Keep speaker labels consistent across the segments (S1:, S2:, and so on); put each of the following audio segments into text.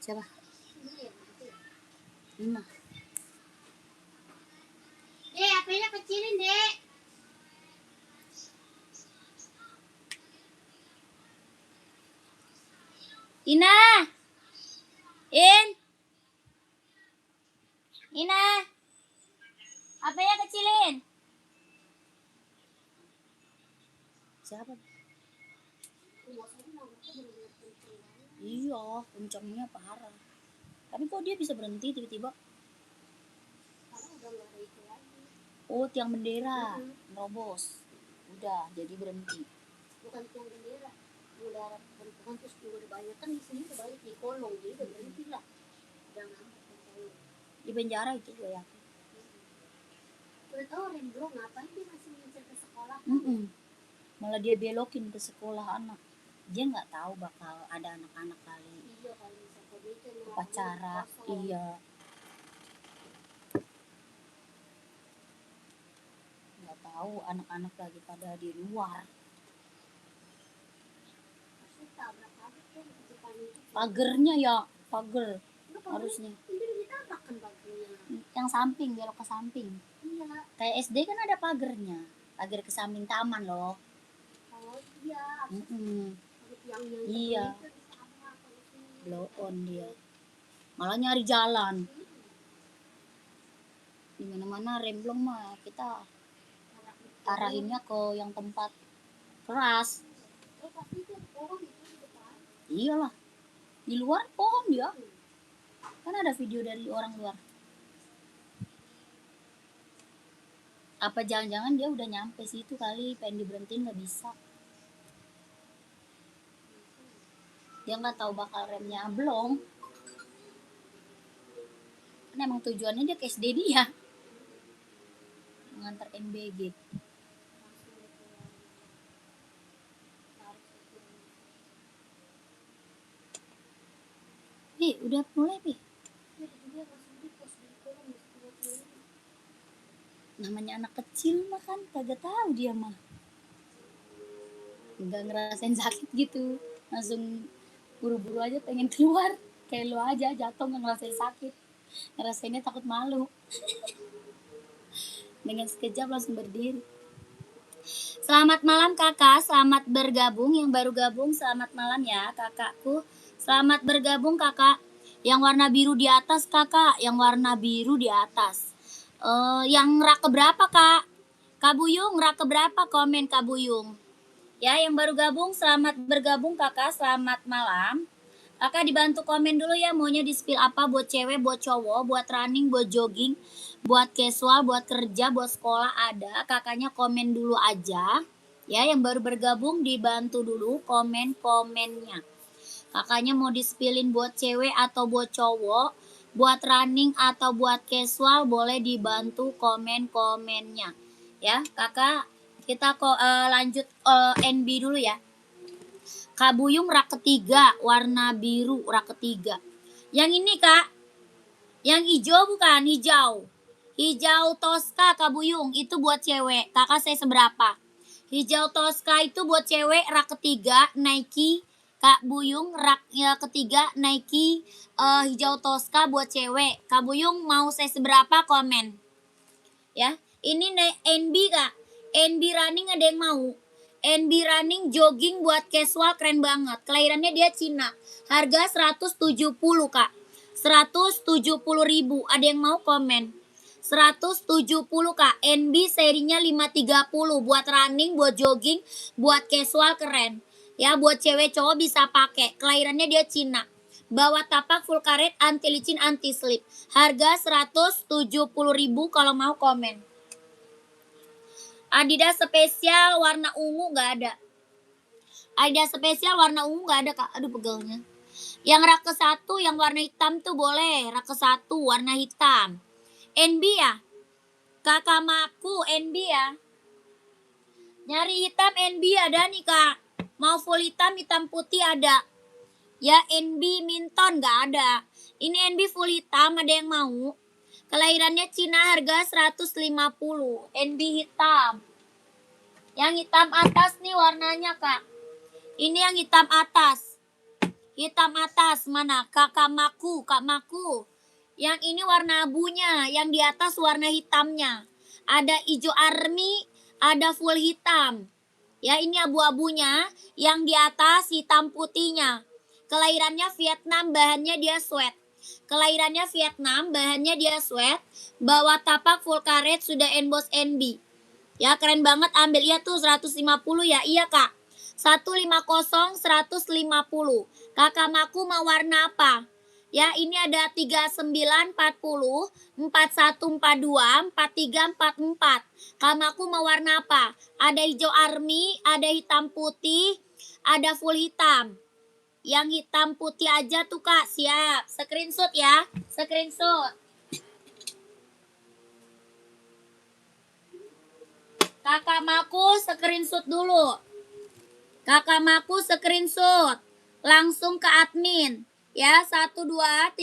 S1: Siapa? Lima.
S2: Dek, HP-nya kecilin, Dek.
S1: Ina. Ina. HP-nya kecilin. Siapa? Iya, kencangnya parah. Tapi kok dia bisa berhenti tiba-tiba? Oh, tiang bendera, nerobos. Udah, jadi berhenti.
S2: Bukan tiang bendera, udah perempuan terus udah banyak kan di sini udah banyak di kolong, jadi udah berhenti lah. Jangan
S1: di penjara itu gue yakin.
S2: Udah tahu remblong ngapain dia masih ngincer ke sekolah?
S1: Malah dia belokin ke sekolah anak. Dia nggak tahu bakal ada anak-anak kali.
S2: Iya kali misalnya dia itu
S1: upacara. Iya. Nggak tahu anak-anak lagi pada di luar. Pagernya ya, pager harusnya. Yang samping, belok ke samping.
S2: Iya.
S1: Kayak SD kan ada pagernya, pagar ke samping taman loh.
S2: Oh iya.
S1: Iya. Blow on dia. Malah nyari jalan. Di mana-mana remblong mah kita arahinnya ke yang tempat keras. Iyalah. Di luar pohon dia. Kan ada video dari orang luar. Apa jangan-jangan dia udah nyampe situ kali, pengen diberhentiin nggak bisa. Dia nggak tahu bakal remnya belum. Kan emang tujuannya dia ke SD dia. Mengantar MBG. Udah mulai, Pi. Namanya anak kecil mah kan kagak tahu dia mah. Nggak ngerasain sakit gitu. Langsung buru-buru aja pengen keluar. Kayak lu aja jatuh nggak ngerasain sakit. Ngerasainnya takut malu. Dengan sekejap langsung berdiri. Selamat malam kakak, selamat bergabung. Yang baru gabung selamat malam ya kakakku. Selamat bergabung kakak. Yang warna biru di atas kakak, yang warna biru di atas. Yang rak keberapa kak? Kak Buyung rak keberapa, komen Kak Buyung. Ya yang baru gabung selamat bergabung kakak, selamat malam. Kakak dibantu komen dulu ya, maunya di spill apa, buat cewek, buat cowok, buat running, buat jogging, buat casual, buat kerja, buat sekolah ada. Kakaknya komen dulu aja. Ya yang baru bergabung dibantu dulu komen-komennya. Kakaknya mau di spillin buat cewek atau buat cowok, buat running atau buat casual, boleh dibantu komen-komennya. Ya kakak, kita lanjut NB dulu ya. Kak Buyung rak ketiga, warna biru rak ketiga. Yang ini kak, yang hijau bukan, hijau. Hijau Tosca Kak Buyung, itu buat cewek. Kakak saya seberapa? Hijau Tosca itu buat cewek rak ketiga, Nike. Kak Buyung rak ketiga, Nike hijau Tosca buat cewek. Kak Buyung mau saya seberapa, komen. Ya, ini NB kak. NB running ada yang mau? NB running jogging buat casual keren banget. Kelahirannya dia Cina. Harga 170 kak. 170.000. Ada yang mau komen? 170 kak. NB serinya 530 buat running, buat jogging, buat casual keren. Ya buat cewek cowok bisa pakai. Kelahirannya dia Cina. Bawa tapak full karet, anti licin, anti slip. Harga 170.000 kalau mau komen. Adidas spesial warna ungu gak ada. Adidas spesial warna ungu gak ada kak. Aduh pegelnya. Yang rak ke 1 yang warna hitam tuh boleh. Rak ke 1 warna hitam. NB ya. Kakak maku NB ya. Nyari hitam NB ada nih kak. Mau full hitam, hitam putih ada. Ya NB Minton gak ada. Ini NB full hitam, ada yang mau? Kelahirannya Cina, harga 150. NB hitam. Yang hitam atas nih warnanya kak. Ini yang hitam atas. Hitam atas mana? Kakak Maku, Kak Maku. Yang ini warna abunya, yang di atas warna hitamnya. Ada hijau army, ada full hitam. Ya, ini abu-abunya, yang di atas hitam putihnya. Kelahirannya Vietnam, bahannya dia sweat. Kelahirannya Vietnam, bahannya dia sweat. Bawah tapak full karet, sudah emboss NB. Ya, keren banget, ambil ya tuh 150 ya. Iya, Kak. 150 150. Kakak Maku mau warna apa? Ya, ini ada 39 40, 41 42, 43 44. Kamaku mau warna apa? Ada hijau army, ada hitam putih, ada full hitam. Yang hitam putih aja tuh Kak, siap. Screenshot ya, screenshot. Kakak Maku screenshot dulu. Kakak Maku screenshot. Langsung ke admin. Ya, 12321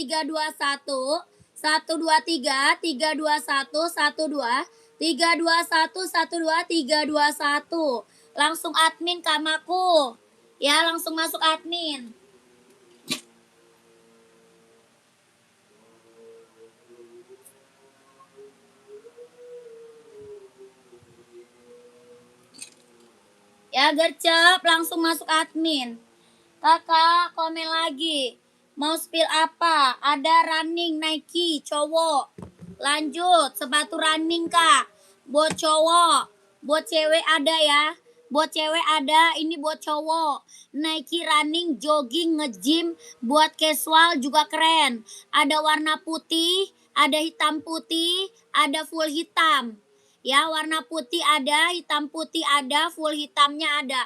S1: 123 321 12 321 12 321. Langsung admin Kak Maku. Ya, langsung masuk admin. Ya, gercep, langsung masuk admin. Kakak, komen lagi. Mau spill apa? Ada running Nike, cowok. Lanjut, sepatu running, Kak. Buat cowok. Buat cewek ada ya. Buat cewek ada, ini buat cowok. Nike running, jogging, nge-gym. Buat casual juga keren. Ada warna putih, ada hitam putih, ada full hitam. Ya, warna putih ada, hitam putih ada, full hitamnya ada.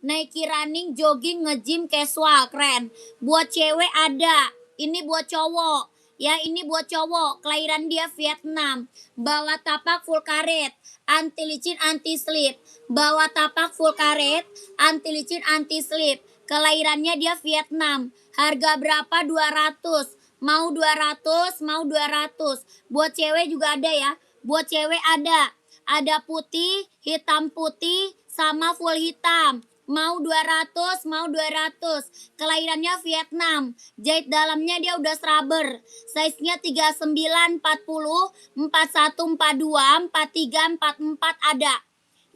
S1: Nike running, jogging, nge-gym, casual, keren. Buat cewek ada, ini buat cowok. Ya, ini buat cowok, kelahiran dia Vietnam. Bawa tapak full karet, anti licin, anti slip. Bawa tapak full karet, anti licin, anti slip. Kelahirannya dia Vietnam. Harga berapa? 200. Mau 200, mau 200. Buat cewek juga ada ya. Buat cewek ada. Ada putih, hitam putih, sama full hitam. Mau 200, mau 200. Kelahirannya Vietnam. Jahit dalamnya dia udah rubber. Size-nya 39, 40, 41, 42, 43, 44 ada.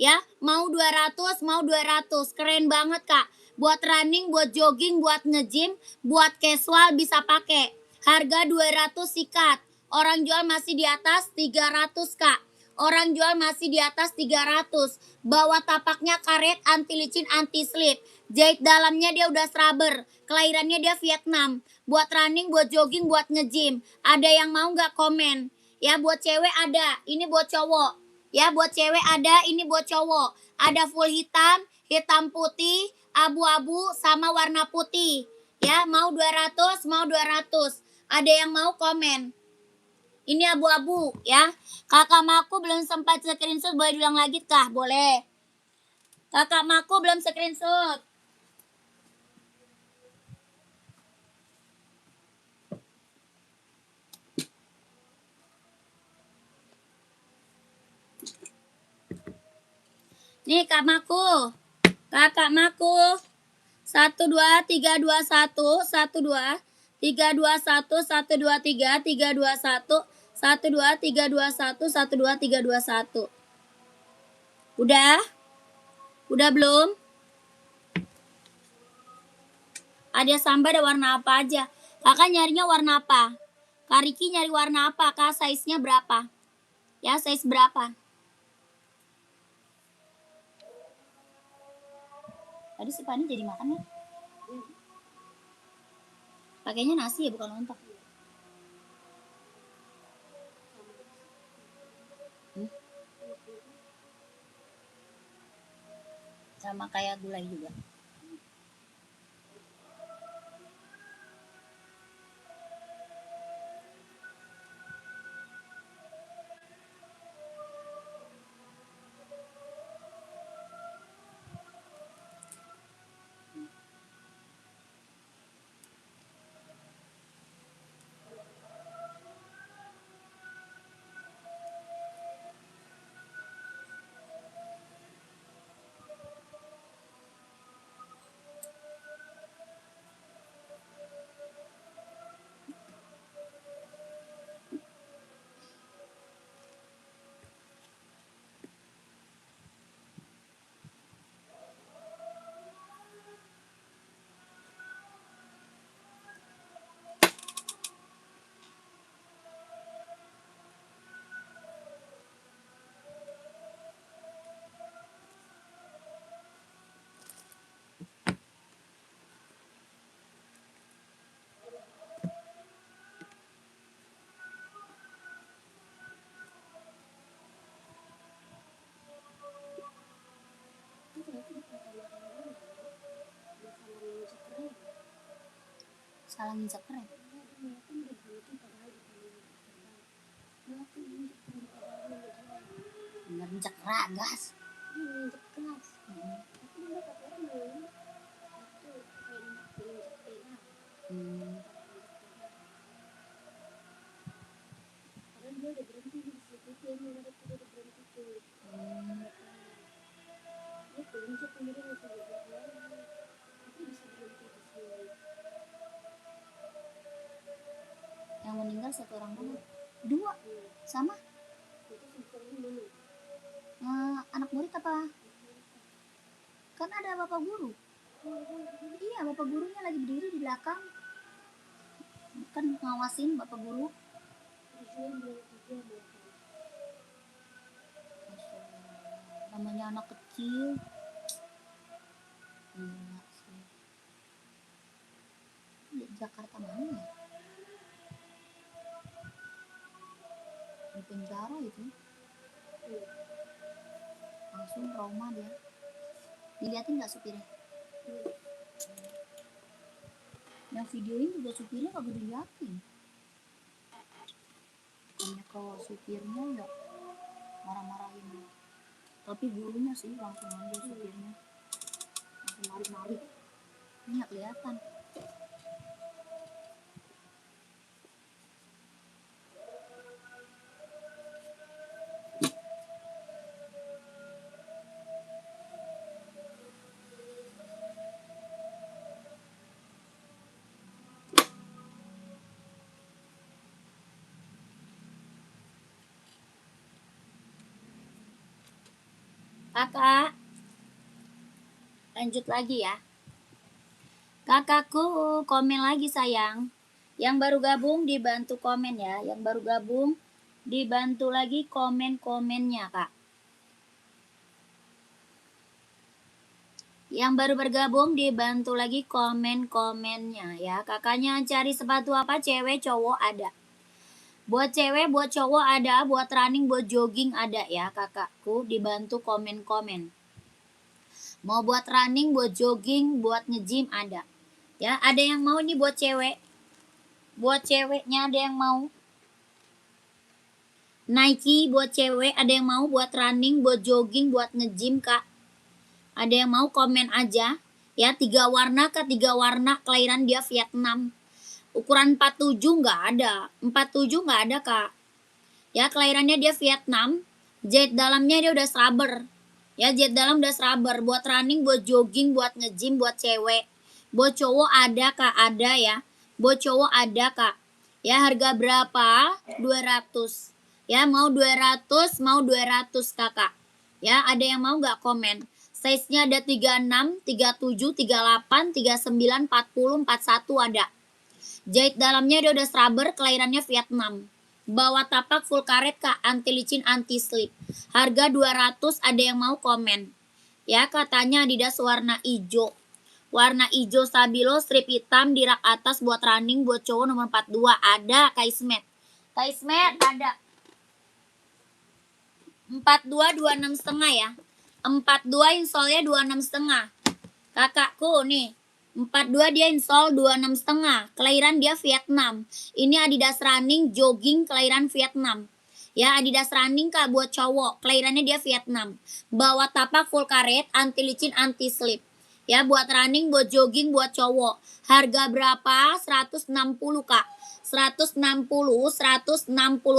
S1: Ya, mau 200, mau 200. Keren banget, Kak. Buat running, buat jogging, buat nge-gym, buat casual bisa pakai. Harga 200 sikat. Orang jual masih di atas 300, Kak. Orang jual masih di atas 300. Bawa tapaknya karet, anti licin, anti slip. Jahit dalamnya dia udah rubber. Kelahirannya dia Vietnam. Buat running, buat jogging, buat nge-gym. Ada yang mau nggak komen? Ya, buat cewek ada. Ini buat cowok. Ya, buat cewek ada, ini buat cowok. Ada full hitam, hitam putih, abu-abu, sama warna putih. Ya, mau 200, mau 200. Ada yang mau komen? Ini abu-abu ya. Kakak Maku belum sempat screenshot, boleh diulang lagi kah? Boleh. Kakak Maku belum screenshot. Nih Kak Maku. Kakak Maku. 1 2 3 2 1 1 2 3 2 1 1 2 3 3 2 1 1 2 3 2 1 1 2 3 2 1. Udah? Udah belum? Ada samba, ada warna apa aja? Kakak nyarinya warna apa? Kak Riki nyari warna apa? Kak size-nya berapa? Ya, size berapa? Tadi si Pani jadi makan ya? Pakainya nasi ya, bukan lontong. Sama kayak gulai juga. Salah nginjak rem. Bener nginjak gas.
S2: Nginjak gas.
S1: Hmm.
S2: Tapi dia kata orang itu kayak nginjak pedal. Karena dia udah berhenti di situ, dia udah berhenti tuh. Dia keinjak kemudian langsung bergerak lagi. Tapi bisa berhenti di sini.
S1: Yang meninggal 1 orang mana? 2 sama?
S2: Itu sebetulnya mana?
S1: Anak murid apa? Kan ada bapak guru. Iya, bapak gurunya lagi berdiri di belakang, kan ngawasin bapak guru. Namanya anak kecil. Gila sih. Di Jakarta mana ya? Di penjara itu. Langsung trauma dia. Diliatin nggak supirnya? Yang videoin juga supirnya kagak diliatin. Hanya ke supirnya ya marah-marahin. Tapi gurunya sih langsung aja supirnya. Langsung narik-narik. Ini nggak kelihatan. Kakak, lanjut lagi ya. Kakakku komen lagi sayang. Yang baru gabung dibantu komen ya. Yang baru gabung dibantu lagi komen-komennya kak. Yang baru bergabung dibantu lagi komen-komennya ya. Kakaknya cari sepatu apa, cewek cowok ada. Buat cewek, buat cowok ada, buat running, buat jogging ada ya kakakku, dibantu komen-komen. Mau buat running, buat jogging, buat nge-gym ada. Ya, ada yang mau nih buat cewek. Buat ceweknya ada yang mau. Nike buat cewek, ada yang mau buat running, buat jogging, buat nge-gym kak. Ada yang mau komen aja. Ya, 3 warna kak, 3 warna, kelahiran dia Vietnam. Ukuran 47 nggak ada. 47 nggak ada kak. Ya, kelahirannya dia Vietnam. Jahit dalamnya dia udah rubber. Ya, jahit dalam udah rubber. Buat running, buat jogging, buat nge-gym, buat cewek. Buat cowok ada kak, ada ya. Buat cowok ada kak. Ya, harga berapa? 200. Ya, mau 200, mau 200 kakak. Ya, ada yang mau nggak komen? Size-nya ada 36, 37, 38, 39, 40, 41 ada. Jahit dalamnya dia udah rubber, kelahirannya Vietnam. Bawa tapak full karet kak, anti licin, anti slip. Harga 200, ada yang mau komen. Ya, katanya Adidas warna hijau. Warna hijau stabilo, strip hitam di rak atas buat running, buat cowok nomor 42. Ada Kaismet. Kaismet ada. 42 26,5 ya. 42 insolnya 26,5. Kakakku nih. 42 dia install 26,5. Kelahiran dia Vietnam. Ini Adidas running jogging kelahiran Vietnam. Ya, Adidas running kak buat cowok. Kelahirannya dia Vietnam. Bawa tapak full karet, anti licin, anti slip. Ya, buat running, buat jogging, buat cowok. Harga berapa? 160 kak. 160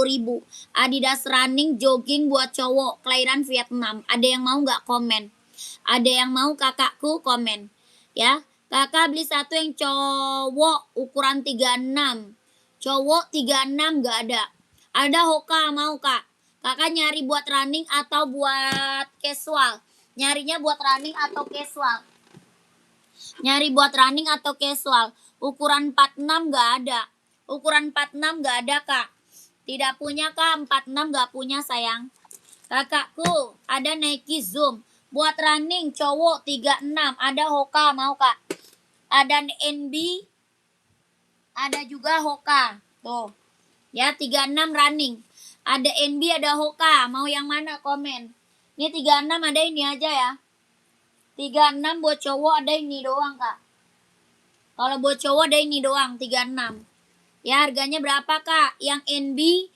S1: ribu. Adidas running jogging buat cowok. Kelahiran Vietnam. Ada yang mau nggak komen? Ada yang mau kakakku komen. Ya. Kakak beli satu yang cowok ukuran 36. Cowok 36 gak ada. Ada Hoka mau kak. Kakak nyari buat running atau buat casual? Nyarinya buat running atau casual? Nyari buat running atau casual? Ukuran 46 gak ada. Ukuran 46 gak ada kak. Tidak punya kak, 46 gak punya sayang. Kakakku ada Nike Zoom. Buat running cowok 36. Ada Hoka mau kak? Ada NB, ada juga Hoka. Tuh. Ya, 36 running. Ada NB, ada Hoka. Mau yang mana komen? Ini 36 ada ini aja ya. 36 buat cowok ada ini doang, Kak. Kalau buat cowok ada ini doang 36. Ya, harganya berapa, Kak? Yang NB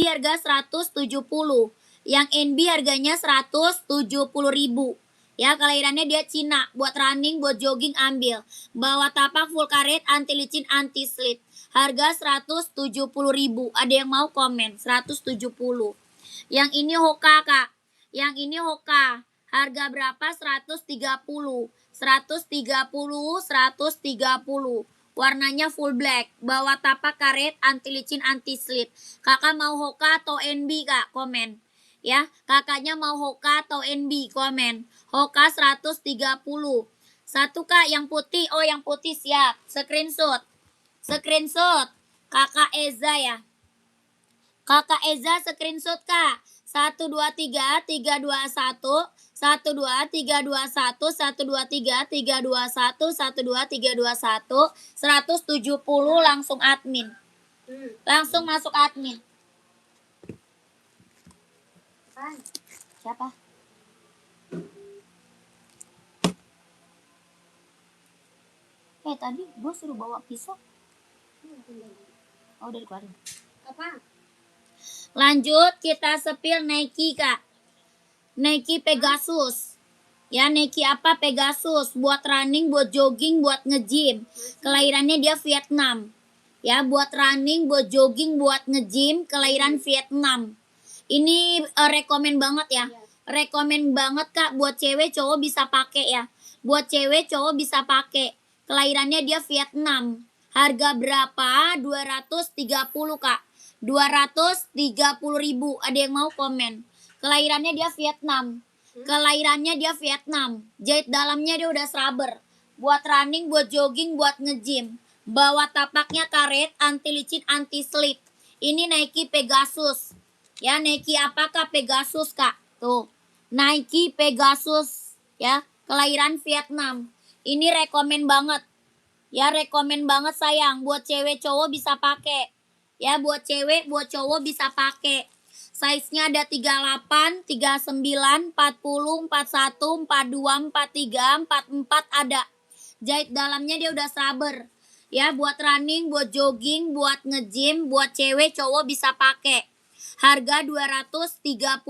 S1: harga 170. Yang NB harganya 170.000. Ya, kelahirannya dia Cina, buat running, buat jogging ambil. Bawa tapak full karet, anti licin, anti slip. Harga 170.000. Ada yang mau komen? 170. Yang ini Hoka, Kak. Yang ini Hoka. Harga berapa? 130. 130, 130. Warnanya full black. Bawa tapak karet, anti licin, anti slip. Kakak mau Hoka atau NB, Kak? Komen. Ya, kakaknya mau Hoka atau NB? Komen. Hoka 130. Satu, Kak, yang putih. Oh, yang putih siap. Screenshot. Screenshot. Kakak Eza ya. Kakak Eza screenshot, Kak. 123 321 123 321 123 321 123 321 170 langsung admin. Langsung masuk admin. Siapa? Tadi gue suruh bawa pisau. Oh, udah dikeluarin.
S2: Apa?
S1: Lanjut kita sepil Nike, Kak. Nike Pegasus. Ya, Nike apa? Pegasus. Buat running, buat jogging, buat nge-gym. Kelahirannya dia Vietnam. Ya, buat running, buat jogging, buat nge-gym. Kelahiran Vietnam. Ini rekomen banget ya. Rekomen banget, Kak. Buat cewek, cowok bisa pakai ya. Buat cewek, cowok bisa pakai. Kelahirannya dia Vietnam. Harga berapa? 230, Kak. 230.000. Ada yang mau komen? Kelahirannya dia Vietnam. Kelahirannya dia Vietnam. Jahit dalamnya dia udah rubber. Buat running, buat jogging, buat nge-gym. Bawa tapaknya karet, anti licin, anti slip. Ini Nike Pegasus. Ya, Nike apakah? Pegasus, Kak. Tuh. Nike Pegasus. Ya, kelahiran Vietnam. Ini rekomen banget. Ya, rekomen banget sayang. Buat cewek cowok bisa pakai. Ya, buat cewek, buat cowok bisa pakai. Size-nya ada 38, 39, 40, 41, 42, 43, 44 ada. Jahit dalamnya dia udah rubber. Ya, buat running, buat jogging, buat nge-gym, buat cewek cowok bisa pakai. Harga 230.000,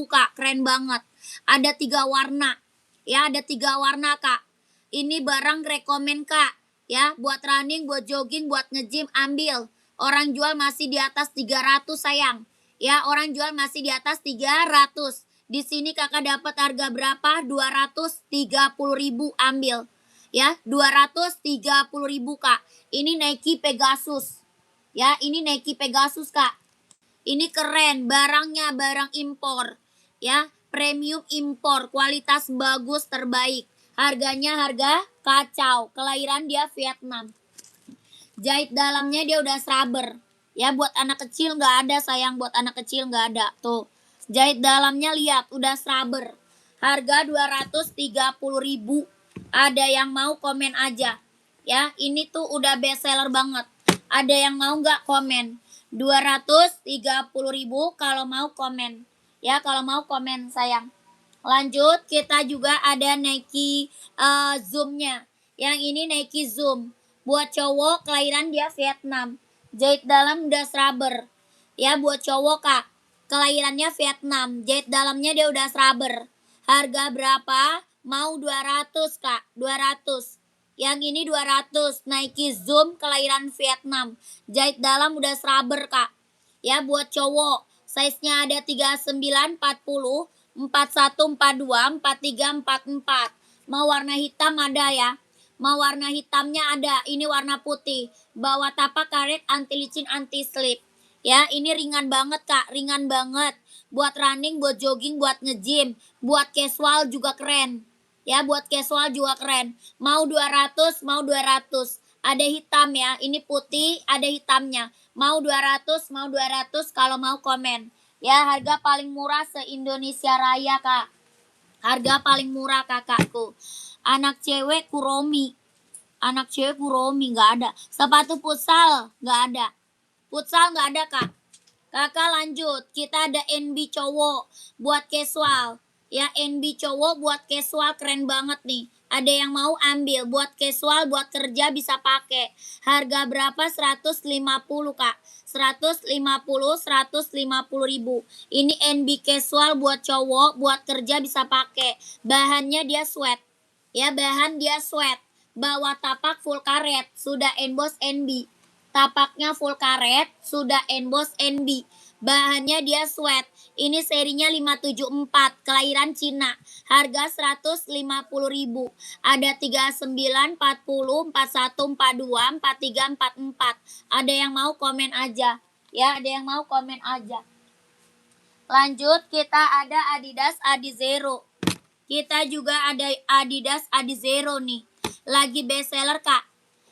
S1: Kak. Keren banget. Ada 3 warna. Ya, ada 3 warna, Kak. Ini barang rekomen, Kak. Ya, buat running, buat jogging, buat nge-gym ambil. Orang jual masih di atas 300 sayang. Ya, orang jual masih di atas 300. Di sini kakak dapat harga berapa? 230.000 ambil. Ya, 230.000, Kak. Ini Nike Pegasus. Ya, ini Nike Pegasus, Kak. Ini keren, barangnya barang impor. Ya, premium impor, kualitas bagus terbaik. Harganya harga kacau. Kelahiran dia Vietnam. Jahit dalamnya dia udah rubber. Ya, buat anak kecil nggak ada sayang, buat anak kecil nggak ada. Tuh, jahit dalamnya lihat udah rubber. Harga 230.000. Ada yang mau komen aja. Ya, ini tuh udah best seller banget. Ada yang mau nggak komen? 230.000 kalau mau komen. Ya, kalau mau komen sayang. Lanjut, kita juga ada Nike Zoom-nya. Yang ini Nike Zoom. Buat cowok, kelahiran dia Vietnam. Jahit dalam udah rubber. Ya, buat cowok, Kak. Kelahirannya Vietnam. Jahit dalamnya dia udah rubber. Harga berapa? Mau 200, Kak. 200. Yang ini 200. Nike Zoom kelahiran Vietnam. Jahit dalam udah rubber, Kak. Ya, buat cowok. Size-nya ada 39, 40, 41, 42, 43, 44. Mau warna hitam ada ya. Mau warna hitamnya ada. Ini warna putih. Bawa tapak karet, anti licin, anti slip. Ya, ini ringan banget, Kak. Ringan banget. Buat running, buat jogging, buat nge-gym. Buat casual juga keren. Ya, buat casual juga keren. Mau 200, mau 200. Ada hitam ya. Ini putih, ada hitamnya. Mau 200, mau 200 kalau mau komen. Ya, harga paling murah se-Indonesia Raya, Kak. Harga paling murah, kakakku. Anak cewek Kuromi. Anak cewek Kuromi nggak ada. Sepatu futsal nggak ada. Futsal nggak ada, Kak. Kakak lanjut. Kita ada NB cowok buat casual. Ya, NB cowok buat casual keren banget nih. Ada yang mau ambil, buat casual, buat kerja bisa pakai. Harga berapa? 150 Kak. 150 ribu. Ini NB casual buat cowok, buat kerja bisa pakai. Bahannya dia sweat. Ya, bahan dia sweat. Bawah tapak full karet, sudah emboss NB. Tapaknya full karet, sudah emboss NB. Bahannya dia sweat. Ini serinya 574, kelahiran Cina. Harga 150 ribu. Ada 39, 40, 41, 42, 43, 44. Ada yang mau komen aja. Ya, ada yang mau komen aja. Lanjut, kita ada Adidas Adizero. Kita juga ada Adidas Adizero nih. Lagi best seller, Kak.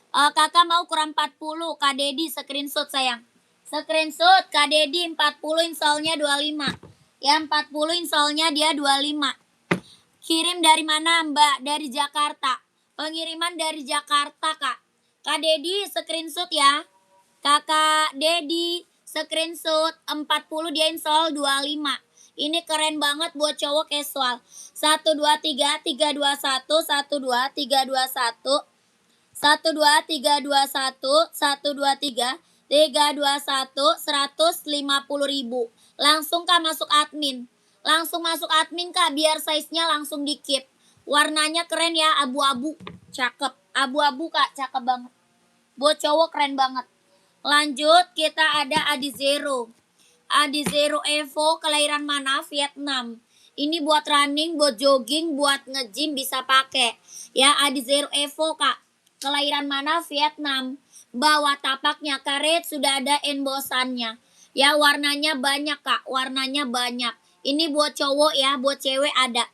S1: Kakak mau ukuran 40, Kak Dedi screenshot sayang. Screenshot Kak Dedi 40 insolnya 25. Ya 40 insolnya dia 25. Kirim dari mana Mbak? Dari Jakarta. Pengiriman dari Jakarta Kak. Kak Dedi screenshot ya. Kakak Dedi screenshot 40 dia insol 25. Ini keren banget buat cowok casual. 1 2 3 3 2 1 1 2 3 2 1 1 2 3 2 1 1 2 3 3 2 1 150 ribu. Langsung Kak masuk admin. Langsung masuk admin Kak biar size-nya langsung di-keep. Warnanya keren ya, abu-abu. Cakep. Abu-abu Kak, cakep banget. Buat cowok keren banget. Lanjut kita ada Adizero. Adizero Evo kelahiran mana? Vietnam. Ini buat running, buat jogging, buat nge-gym bisa pakai. Ya Adizero Evo Kak. Kelahiran mana? Vietnam. Bawah tapaknya karet sudah ada embossannya. Ya warnanya banyak Kak, warnanya banyak. Ini buat cowok ya, buat cewek ada.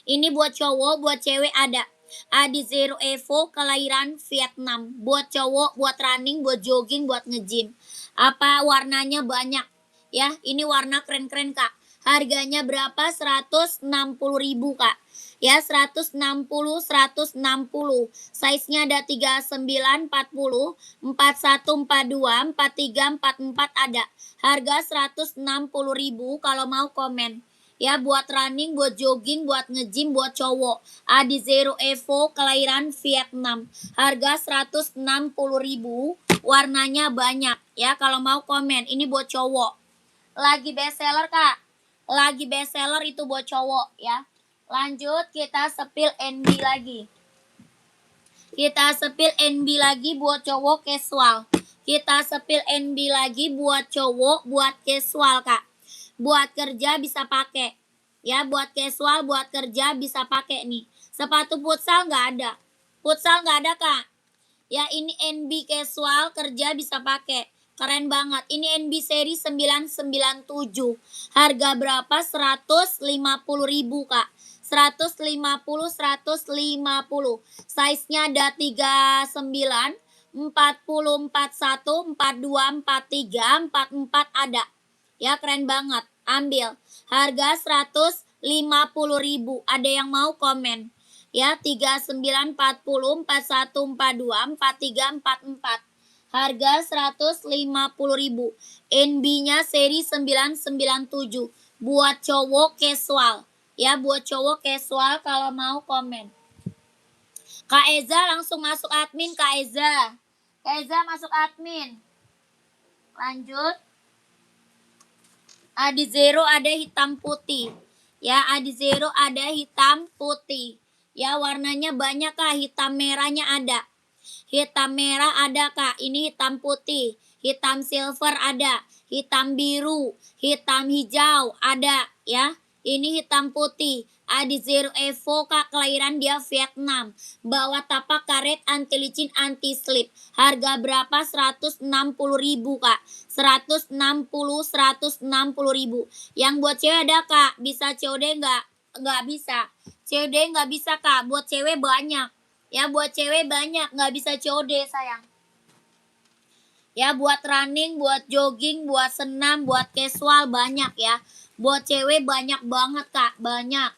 S1: Ini buat cowok, buat cewek ada. Adizero Evo kelahiran Vietnam. Buat cowok, buat running, buat jogging, buat nge-gym. Apa warnanya banyak. Ya, ini warna keren-keren Kak. Harganya berapa? 160 ribu Kak. Ya 160, 160. Size-nya ada 39, 40, 41, 42, 43, 44 ada. Harga 160 ribu kalau mau komen. Ya buat running, buat jogging, buat nge-gym, buat cowok. Adizero Evo kelahiran Vietnam. Harga 160 ribu. Warnanya banyak. Ya kalau mau komen. Ini buat cowok. Lagi best seller Kak. Lagi best seller itu buat cowok ya. Lanjut kita sepil NB lagi. Kita sepil NB lagi buat cowok casual. Kita sepil NB lagi buat cowok, buat casual Kak. Buat kerja bisa pakai. Ya buat casual, buat kerja bisa pakai nih. Sepatu futsal nggak ada. Futsal nggak ada Kak. Ya ini NB casual kerja bisa pakai. Keren banget. Ini NB seri 997. Harga berapa? 150 ribu Kak. 150, 150. Size-nya ada 39, 40, 41, 42, 43, 44 ada. Ya keren banget. Ambil. Harga 150 ribu. Ada yang mau komen. Ya 39, 40, 41, 42, 43, 44. Harga 150 ribu. NB-nya seri 997. Buat cowok casual. Ya buat cowok casual kalau mau komen. Kak Eza langsung masuk admin Kak Eza. Kak Eza masuk admin. Lanjut. Adizero ada hitam putih. Ya Adizero ada hitam putih. Ya warnanya banyak Kak. Hitam merahnya ada. Hitam merah ada Kak. Ini hitam putih. Hitam silver ada. Hitam biru. Hitam hijau ada ya. Ini hitam putih. Adizero Evo Kak kelahiran dia Vietnam. Bawah tapak karet anti licin anti slip. Harga berapa? 160 ribu Kak. 160 ribu. Yang buat cewek ada Kak. Bisa COD nggak? Nggak bisa. COD nggak bisa Kak. Buat cewek banyak. Ya buat cewek banyak. Nggak bisa COD sayang. Ya buat running, buat jogging, buat senam, buat casual banyak ya. Buat cewek banyak banget Kak, banyak.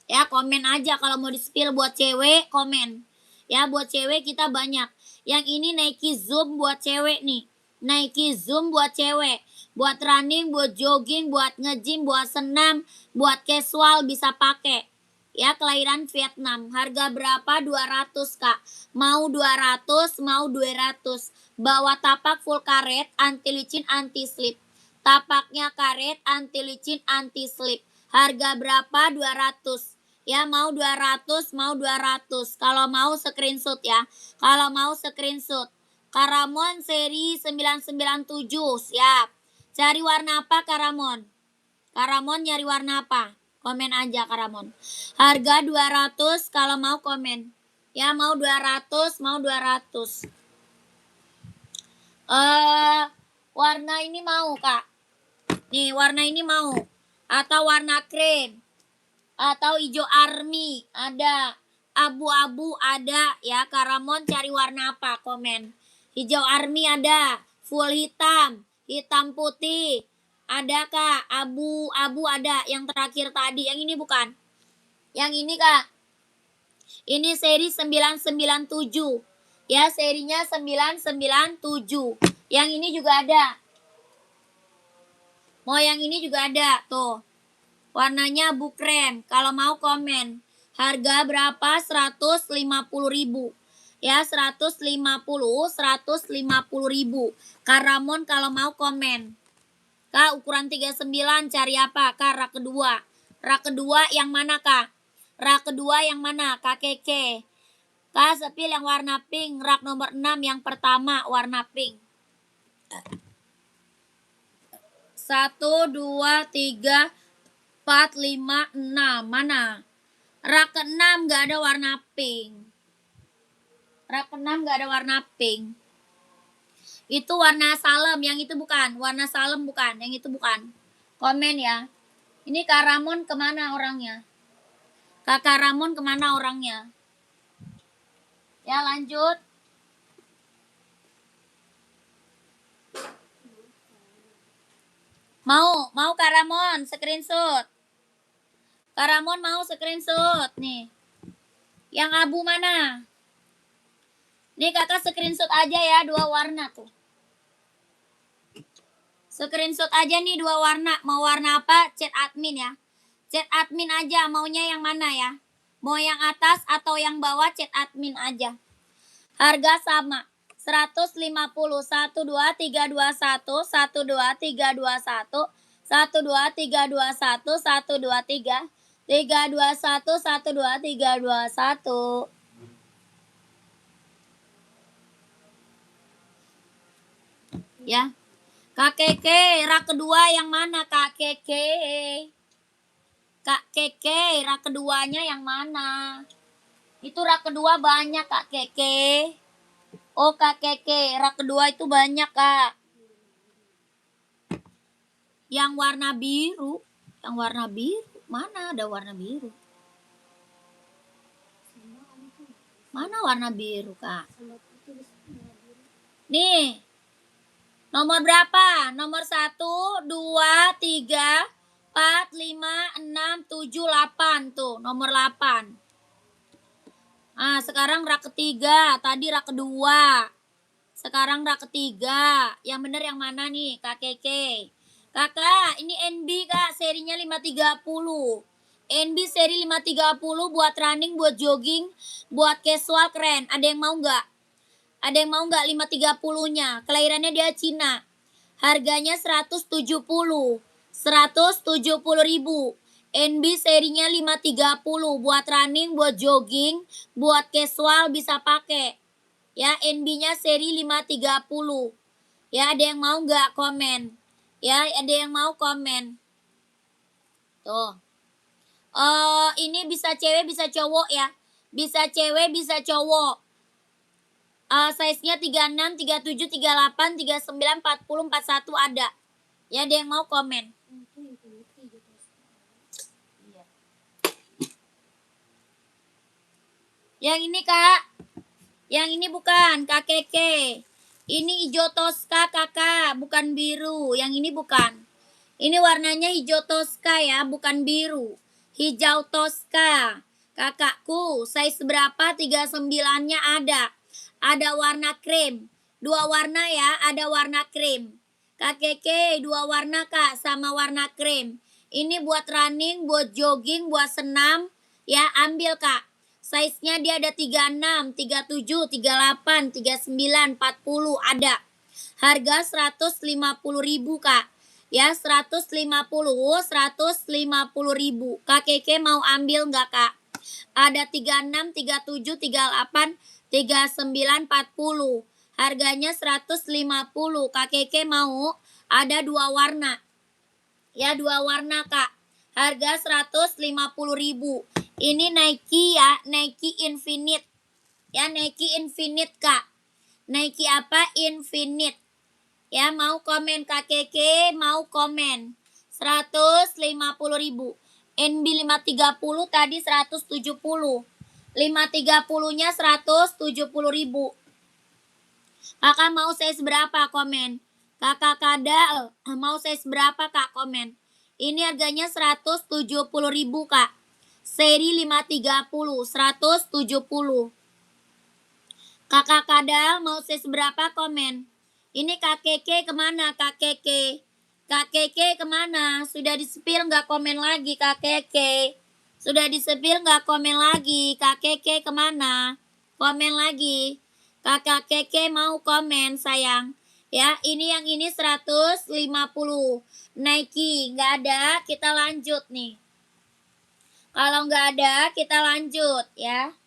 S1: Ya komen aja kalau mau di-spill buat cewek, komen. Ya buat cewek kita banyak. Yang ini Nike Zoom buat cewek nih. Nike Zoom buat cewek. Buat running, buat jogging, buat nge-gym, buat senam, buat casual bisa pakai. Ya, kelahiran Vietnam. Harga berapa? 200, Kak. Mau 200, mau 200. Bawa tapak full karet, anti licin, anti slip. Tapaknya karet, anti licin, anti slip. Harga berapa? 200. Ya, mau 200, mau 200. Kalau mau screenshot ya. Kalau mau screenshot. Karamon seri 997, siap. Cari warna apa, Karamon? Karamon nyari warna apa? Komen aja, Karamon. Harga 200 kalau mau komen. Ya, mau 200, mau 200. Warna ini mau, Kak. Nih, warna ini mau. Atau warna krem. Atau hijau army, ada. Abu-abu ada, ya. Karamon cari warna apa? Komen. Hijau army ada. Full hitam. Hitam putih. Ada, Kak. Abu-abu ada. Yang terakhir tadi. Yang ini bukan. Yang ini, Kak. Ini seri 997. Ya, serinya 997. Yang ini juga ada. Mau yang ini juga ada. Tuh. Warnanya abu krem. Kalau mau komen. Harga berapa? 150.000. Ya, 150.000. Karamon kalau mau komen. Kak, ukuran 39 cari apa? Kak, rak kedua. Rak kedua yang mana, Kak? Rak kedua yang mana? Kak Keke. Kak, sepil yang warna pink. Rak nomor 6 yang pertama warna pink. 1, 2, 3, 4, 5, 6. Mana? Rak ke-6 gak ada warna pink. Rak ke-6 gak ada warna pink. Itu warna salem, yang itu bukan. Warna salem bukan, yang itu bukan. Komen ya. Ini Kak Ramon kemana orangnya? Kakak Ramon kemana orangnya? Ya, lanjut. Mau Kak Ramon screenshot. Kak Ramon mau screenshot nih. Yang abu mana? Nih kakak screenshot aja ya, 2 warna tuh. Screenshot aja nih 2 warna. Mau warna apa? Chat admin ya. Chat admin aja, maunya yang mana ya? Mau yang atas atau yang bawah, chat admin aja. Harga sama. 150, 1, 2, 3, 2, 1, 1, 2, 3, 2, 1, 1, 2, 3, 2, 1, 1, 2, 3, 3, 2, 1, 1, 2, 3, 2, 1. Ya. Kak Keke, rak kedua yang mana, Kak Keke? Kak Keke, rak keduanya yang mana? Itu rak kedua banyak, Kak Keke. Oh, Kak Keke, rak kedua itu banyak, Kak. Yang warna biru. Yang warna biru. Mana ada warna biru? Mana warna biru, Kak? Nih. Nomor berapa? Nomor 1, 2, 3, 4, 5, 6, 7, 8. Tuh, nomor 8. Ah, sekarang rak ketiga. Tadi rak kedua. Sekarang rak ketiga. Yang bener yang mana nih, Kak Keke? Kakak, ini NB, Kak. Serinya 530. NB seri 530 buat running, buat jogging, buat casual keren. Ada yang mau nggak? Ada yang mau nggak 530-nya? Kelahirannya dia Cina. Harganya 170. 170.000. NB serinya 530. Buat running, buat jogging, buat casual bisa pakai. Ya, NB-nya seri 530. Ya, ada yang mau nggak komen? Ya, ada yang mau komen. Tuh. Ini bisa cewek, bisa cowok ya. Bisa cewek, bisa cowok. Size-nya 36, 37, 38, 39, 40, 41 ada. Ya, ada yang mau komen. Yang ini, Kak. Yang ini bukan, Kak Keke. Ini hijau toska, Kakak, bukan biru. Yang ini bukan. Ini warnanya hijau toska ya, bukan biru. Hijau toska. Kakakku, size berapa? 39-nya ada. Ada warna krem. 2 warna ya, ada warna krem. Kak Keke, 2 warna, Kak, sama warna krem. Ini buat running, buat jogging, buat senam, Ya, ambil Kak. Size-nya dia ada 36, 37, 38, 39, 40 ada. Harga 150.000 Kak. Ya, 150.000. Kak Keke mau ambil nggak Kak? Ada 36, 37, 38, 39, 40. Harganya 150. Kak Keke mau? Ada 2 warna. Ya, 2 warna Kak. Harga 150.000. Ini Nike ya, Nike Infinite. Ya, Nike Infinite Kak. Nike apa? Infinite. Ya, mau komen Kak Keke, mau komen. 150.000. NB530 tadi 170. 530-nya 170.000. Kakak mau size berapa? Komen. Kakak Kadal mau size berapa Kak? Komen. Ini harganya 170.000 Kak. Seri 530 170. Kakak Kadal mau size berapa? Komen. Ini Kak Keke kemana Kak Keke? Kak Keke kemana? Sudah di-spill nggak komen lagi Kak Keke? Sudah di-spill nggak komen lagi? Kak Keke kemana? Komen lagi. Kakak Keke mau komen sayang. Ya, ini yang ini 150. Nike nggak ada, kita lanjut nih. Kalau nggak ada, kita lanjut ya.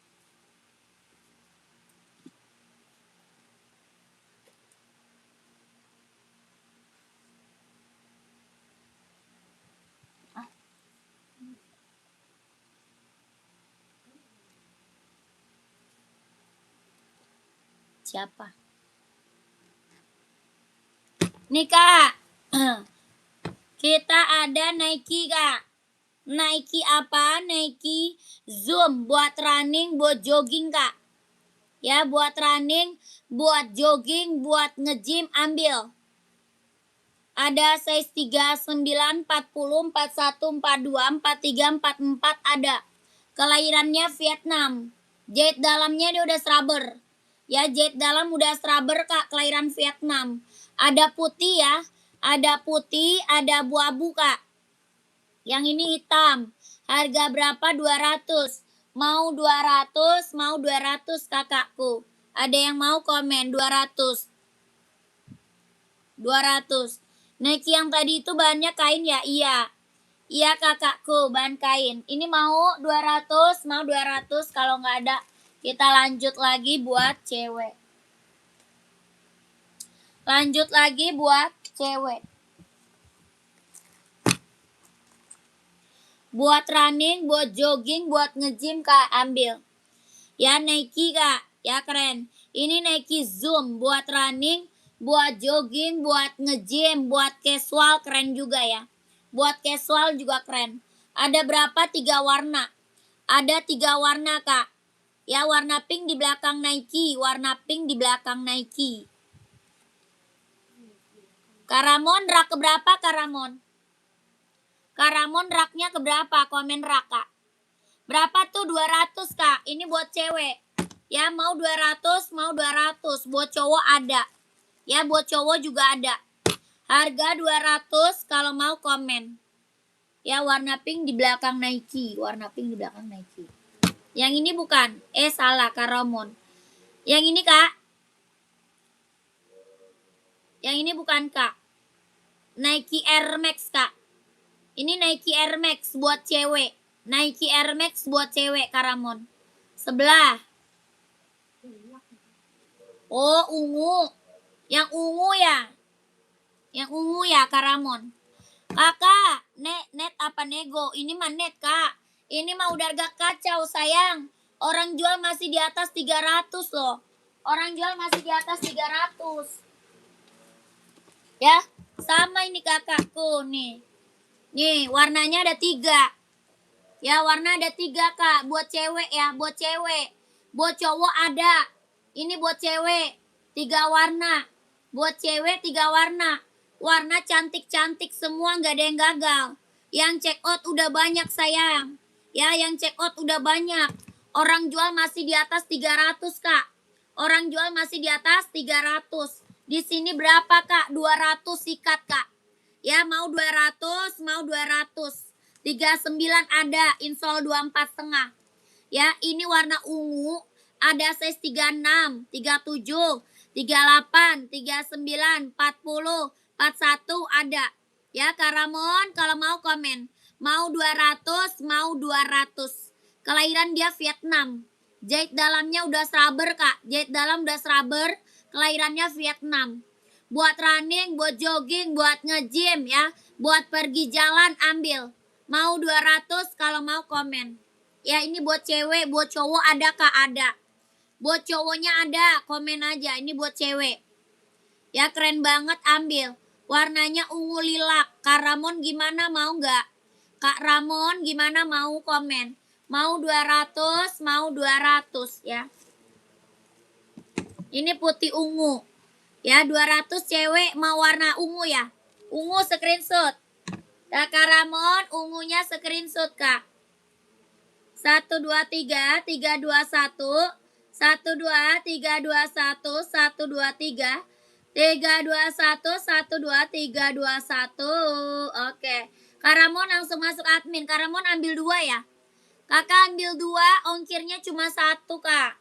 S1: Siapa? Nih Kak. Kita ada Nike Kak. Nike apa? Nike Zoom buat running, buat jogging Kak. Ya, buat running, buat jogging, buat nge-gym ambil. Ada size 39, 40, 41, 42, 43, 44 ada. Kelahirannya Vietnam. Jahit dalamnya dia udah rubber. Ya, jahit dalam udah rubber Kak, kelahiran Vietnam. Ada putih ya. Ada putih, ada abu-abu Kak. Yang ini hitam. Harga berapa? 200. Mau 200, mau 200 kakakku. Ada yang mau komen 200. 200. Nike yang tadi itu bahannya kain ya? Iya. Iya kakakku, bahan kain. Ini mau 200, mau 200. Kalau nggak ada, kita lanjut lagi buat cewek. Lanjut lagi buat cewek. Buat running, buat jogging, buat nge-gym Kak, ambil. Ya Nike Kak, ya keren. Ini Nike Zoom buat running, buat jogging, buat nge-gym, buat casual keren juga ya. Buat casual juga keren. Ada berapa? 3 warna. Ada 3 warna Kak. Ya, warna pink di belakang Nike, warna pink di belakang Nike. Karamon rak keberapa Karamon? Karamon raknya keberapa? Komen rak Kak. Berapa tuh? 200 Kak. Ini buat cewek. Ya, mau 200, mau 200. Buat cowok ada. Ya, buat cowok juga ada. Harga 200 kalau mau komen. Ya, warna pink di belakang Nike. Warna pink di belakang Nike. Yang ini bukan. Salah, Karamon. Yang ini Kak. Yang ini bukan Kak. Nike Air Max Kak. Ini Nike Air Max buat cewek. Nike Air Max buat cewek Karamon. Sebelah. Oh, ungu. Yang ungu ya. Yang ungu ya Karamon. Kakak, net apa nego? Ini mah net Kak. Ini mah udah harga kacau sayang. Orang jual masih di atas 300 loh. Orang jual masih di atas 300. Ya, sama ini kakakku nih. Nih, warnanya ada 3. Ya, warna ada 3 Kak. Buat cewek ya, buat cewek. Buat cowok ada. Ini buat cewek. 3 warna. Buat cewek 3 warna. Warna cantik-cantik semua, nggak ada yang gagal. Yang check out udah banyak sayang. Ya, yang check out udah banyak. Orang jual masih di atas 300 Kak. Orang jual masih di atas 300. Di sini berapa Kak? 200 sikat Kak. Ya, mau 200, mau 200. 39 ada, insole 24,5. Ya, ini warna ungu, ada size 36, 37, 38, 39, 40, 41 ada. Ya, Kak Ramon kalau mau komen. Mau 200, mau 200. Kelahiran dia Vietnam. Jahit dalamnya udah serabber, Kak. Jahit dalam udah serabber. Kelahirannya Vietnam. Buat running, buat jogging, buat nge-gym ya. Buat pergi jalan ambil. Mau 200 kalau mau komen. Ya ini buat cewek, buat cowok ada Kak? Ada. Buat cowoknya ada, komen aja. Ini buat cewek. Ya keren banget ambil. Warnanya ungu lilac. Kak Ramon gimana mau nggak? Kak Ramon gimana mau komen? Mau 200, mau 200 ya. Ini putih ungu. Ya 200 cewek mau warna ungu ya. Ungu screenshot. Kak Ramon ungunya screenshot Kak. 1 2 3 3 2 1 1 2 3 2 1 1 2 3 3 2 1 1 2 3 2 1. Oke. Kak Ramon langsung masuk admin. Kak Ramon ambil 2 ya. Kakak ambil 2, ongkirnya cuma 1 Kak.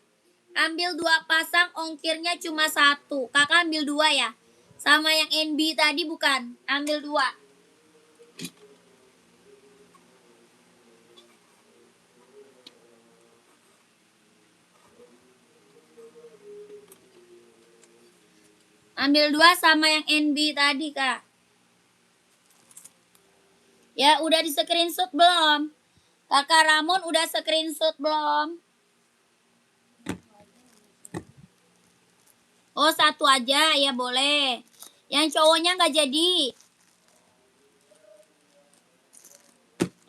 S1: Ambil 2 pasang, ongkirnya cuma 1. Kakak ambil 2 ya. Sama yang NB tadi bukan. Ambil 2. Ambil 2 sama yang NB tadi Kak. Ya udah di screenshot belum? Kakak Ramon udah screenshot belum? Oh 1 aja ya boleh. Yang cowoknya nggak jadi.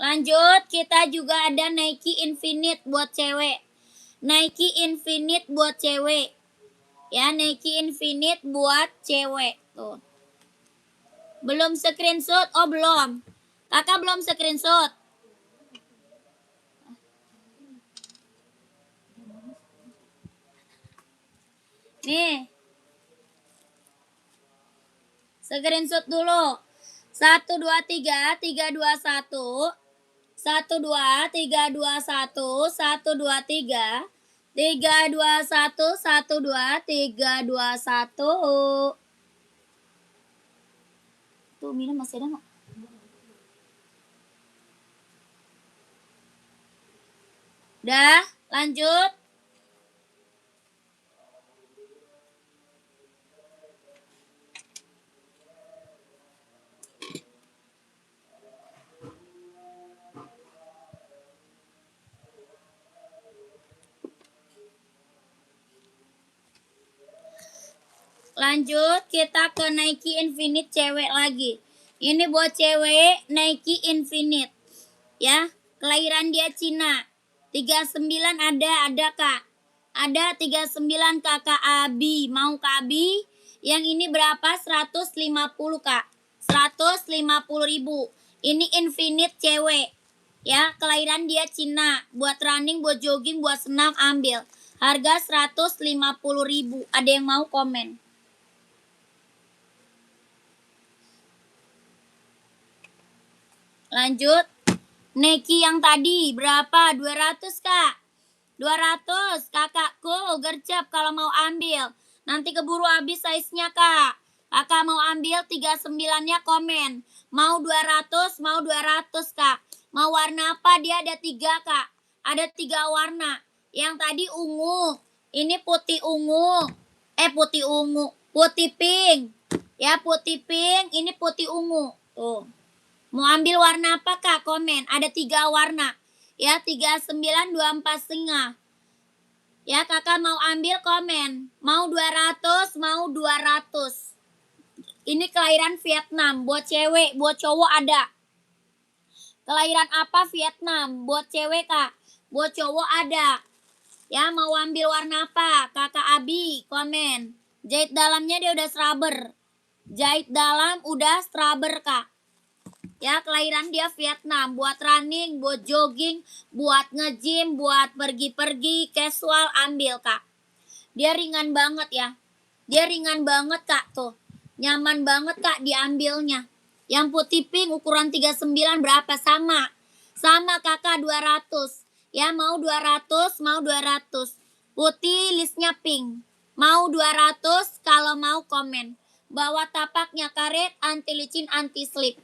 S1: Lanjut kita juga ada Nike Infinite buat cewek. Nike Infinite buat cewek. Ya Nike Infinite buat cewek tuh. Belum screenshot? Oh belum. Kakak belum screenshot. Nih. Screenshot dulu. 1 2 3 3 2 1. 1 2 3 2 1 1 2 3 3 3 2 1 1 2 3 2 1. Tuh minum masih ada nggak? Udah, lanjut. Lanjut kita ke Nike Infinite cewek lagi. Ini buat cewek Nike Infinite. Ya, kelahiran dia Cina. 39 ada Kak. Ada 39 Kakak Abi. Mau Kak Abi? Yang ini berapa? 150 Kak. 150.000. Ini Infinite cewek. Ya, kelahiran dia Cina. Buat running, buat jogging, buat senam ambil. Harga 150.000. Ada yang mau komen? Lanjut. Nike yang tadi berapa? 200 Kak. 200 kakakku gercep kalau mau ambil. Nanti keburu habis size-nya Kak. Kakak mau ambil 39-nya komen. Mau 200, mau 200 Kak. Mau warna apa? Dia ada 3 Kak. Ada 3 warna. Yang tadi ungu. Ini putih ungu. Putih ungu. Putih pink. Ya putih pink. Ini putih ungu. Tuh. Mau ambil warna apa Kak? Komen. Ada 3 warna. Ya 39, 24,5. Ya kakak mau ambil komen. Mau 200, mau 200. Ini kelahiran Vietnam. Buat cewek, buat cowok ada. Kelahiran apa Vietnam? Buat cewek Kak. Buat cowok ada. Ya mau ambil warna apa? Kakak Abi komen. Jahit dalamnya dia udah serabber. Jahit dalam udah serabber Kak. Ya kelahiran dia Vietnam. Buat running, buat jogging, buat nge-gym, buat pergi-pergi, casual ambil Kak. Dia ringan banget ya. Dia ringan banget Kak tuh. Nyaman banget Kak diambilnya. Yang putih pink ukuran 39 berapa? Sama. Sama kakak 200. Ya mau 200, mau 200. Putih listnya pink. Mau 200 kalau mau komen. Bawa tapaknya karet, anti licin, anti slip.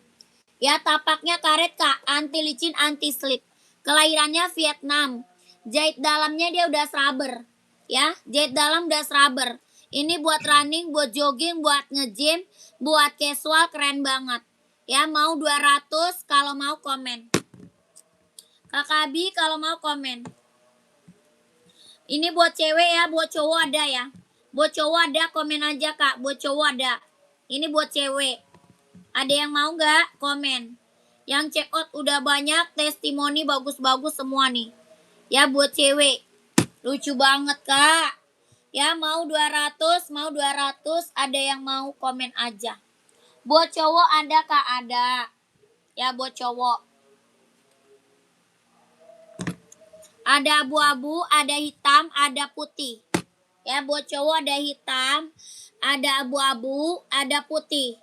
S1: Ya tapaknya karet kak, anti licin, anti slip. Kelahirannya Vietnam. Jahit dalamnya dia udah rubber. Ya, jahit dalam udah rubber. Ini buat running, buat jogging, buat nge-gym, buat casual keren banget. Ya mau 200 kalau mau komen. Kakak Abi kalau mau komen. Ini buat cewek ya, buat cowok ada ya. Buat cowok ada, komen aja kak. Buat cowok ada. Ini buat cewek. Ada yang mau nggak? Komen. Yang check out udah banyak, testimoni bagus-bagus semua nih. Ya buat cewek. Lucu banget kak. Ya mau 200, mau 200. Ada yang mau komen aja. Buat cowok ada kak? Ada. Ya buat cowok. Ada abu-abu, ada hitam, ada putih. Ya buat cowok ada hitam, ada abu-abu, ada putih.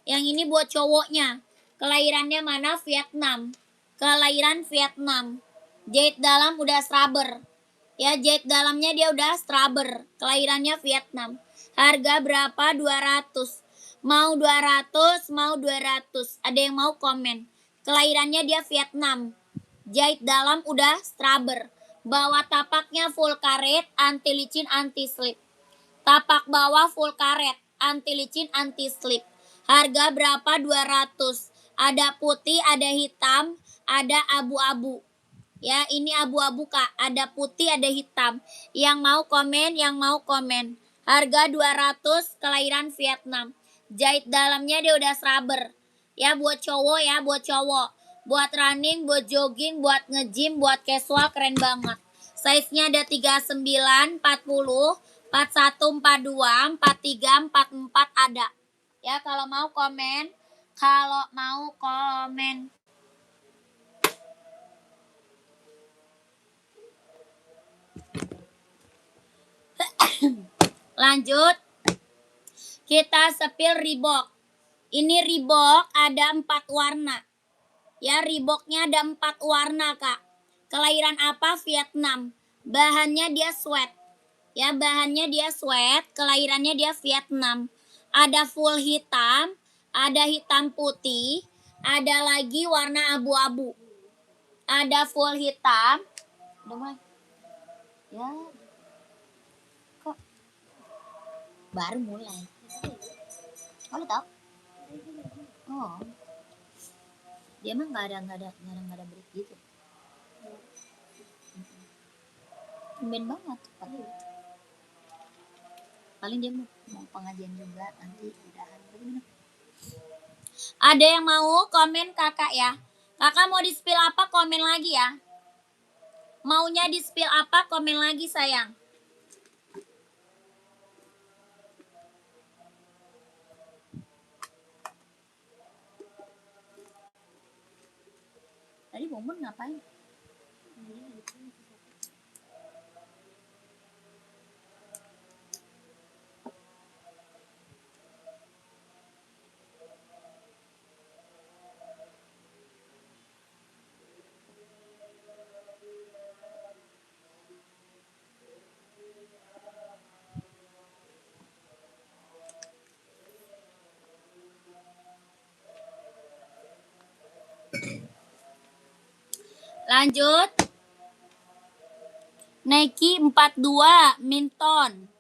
S1: Yang ini buat cowoknya. Kelahirannya mana? Vietnam. Kelahiran Vietnam. Jahit dalam udah rubber. Ya jahit dalamnya dia udah rubber. Kelahirannya Vietnam. Harga berapa? 200. Mau 200, mau 200. Ada yang mau komen. Kelahirannya dia Vietnam. Jahit dalam udah rubber. Bawah tapaknya full karet, anti licin, anti slip. Tapak bawah full karet, anti licin, anti slip. Harga berapa? 200. Ada putih, ada hitam, ada abu-abu. Ya, ini abu-abu kak. Ada putih, ada hitam. Yang mau komen, yang mau komen. Harga 200, kelahiran Vietnam. Jahit dalamnya dia udah rubber. Ya, buat cowok ya, buat cowok. Buat running, buat jogging, buat nge-gym, buat casual keren banget. Size-nya ada 39, 40, 41, 42, 43, 44 ada. Ya, kalau mau komen. Kalau mau komen. Lanjut. Kita sepil Reebok. Ini Reebok ada 4 warna. Ya, Reeboknya ada 4 warna, Kak. Kelahiran apa? Vietnam. Bahannya dia sweat. Ya, bahannya dia sweat. Kelahirannya dia Vietnam. Ada full hitam, ada hitam putih, ada lagi warna abu-abu. Ada full hitam. Udah mulai. Ya. Kok baru mulai. Oh, lu tahu? Oh. Dia mah nggak ada break gitu. Tumben banget. Paling dia mau pengajian juga nanti udahan. Bagaimana? Ada yang mau komen kakak ya? Kakak mau di-spill apa? Komen lagi ya. Maunya di-spill apa? Komen lagi sayang. Tadi Bombon ngapain? Lanjut. Nike 42 Minton.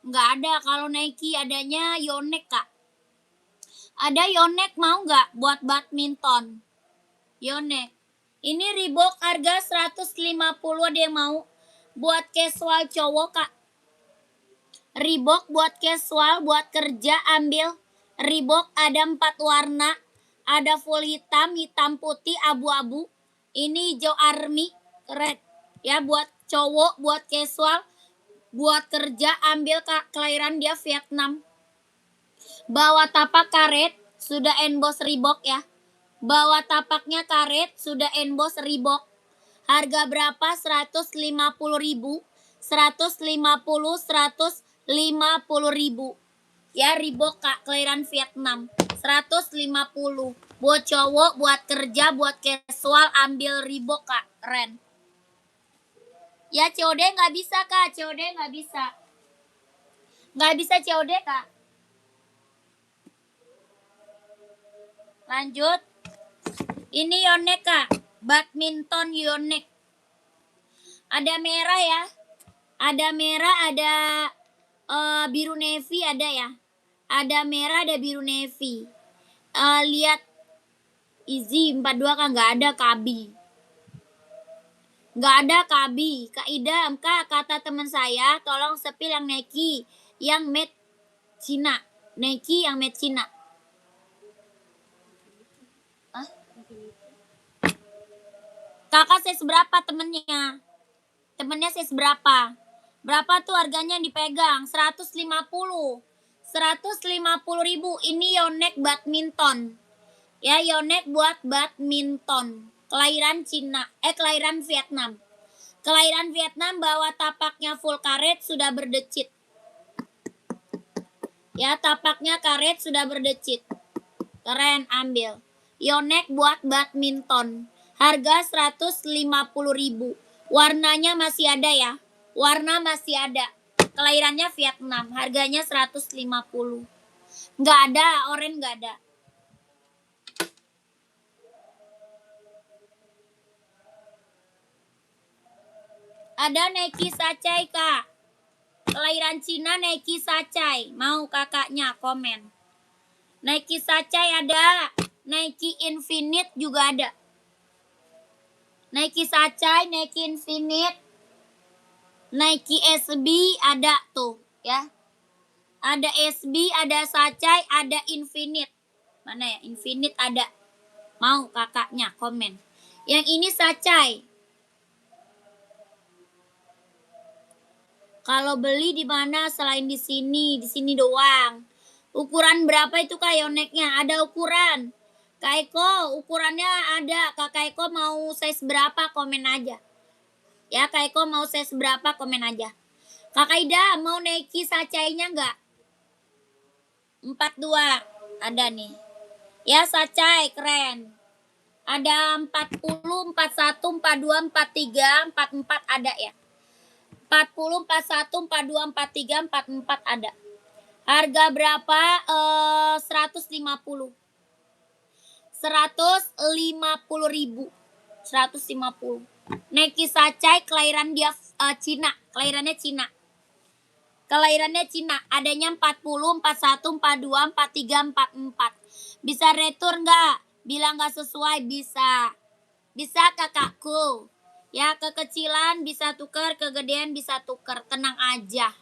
S1: Nggak ada, kalau Nike adanya Yonex kak. Ada Yonex mau nggak buat badminton? Yonex. Ini Reebok harga 150, ada yang mau? Buat casual cowok kak. Reebok buat casual, buat kerja ambil. Reebok ada 4 warna. Ada full hitam, hitam putih, abu-abu. Ini hijau army, keren. Ya buat cowok, buat casual, buat kerja ambil kak. Kelahiran dia Vietnam. Bawa tapak karet, sudah emboss Reebok ya. Bawa tapaknya karet, sudah emboss Reebok. Harga berapa? 150.000. 150, 150.000. Ya Reebok kak, kelahiran Vietnam. 150. Buat cowok, buat kerja, buat casual, ambil Reebok Kak, keren. Ya COD nggak bisa Kak, COD nggak bisa. Nggak bisa COD Kak. Lanjut. Ini Yonex Kak, badminton Yonex. Ada merah ya. Ada merah, ada biru navy ada ya. Ada merah, ada biru navy. Lihat Easy 42 kan nggak ada Kabi. Nggak ada Kabi. Kak Idam, Kak, kata teman saya, tolong sepil yang Nike yang made Cina. Nike yang made Cina. Hah? Kakak saya seberapa temennya? Temennya saya seberapa? Berapa tuh harganya yang dipegang? 150. 150.000. Ini Yonex badminton. Ya, Yonex buat badminton. Kelahiran Cina, kelahiran Vietnam. Kelahiran Vietnam, bawa tapaknya full karet, sudah berdecit. Ya, tapaknya karet, sudah berdecit. Keren, ambil. Yonex buat badminton. Harga 150.000. Warnanya masih ada ya. Warna masih ada. Kelahirannya Vietnam. Harganya 150. Nggak ada, orange nggak ada. Ada Nike Sacai Kak. Kelahiran Cina Nike Sacai. Mau kakaknya komen. Nike Sacai ada. Nike Infinite juga ada. Nike Sacai, Nike Infinite, Nike SB ada tuh ya. Ada SB, ada Sacai, ada Infinite. Mana ya? Infinite ada. Mau kakaknya komen. Yang ini Sacai. Kalau beli di mana selain di sini? Di sini doang. Ukuran berapa itu Kak Yonexnya? Ada ukuran. Kak Eko, ukurannya ada. Kak Eko mau size berapa? Komen aja. Ya, Kak Eko mau size berapa? Komen aja. Kak Ida, mau Nike Sacai-nya enggak? 42. Ada nih. Ya, Sacai, keren. Ada 40, 41, 42, 43, 44 ada ya. 40, 41, 42, 43, 44 ada. Harga berapa? 150. 150.000. 150. Nike Sacai kelahiran dia Cina. Kelahirannya Cina. Kelahirannya Cina. Adanya 40, 41, 42, 43, 44. Bisa return nggak? Bilang nggak sesuai bisa. Bisa kakakku. Ya, kekecilan bisa tuker, kegedean bisa tuker. Tenang aja.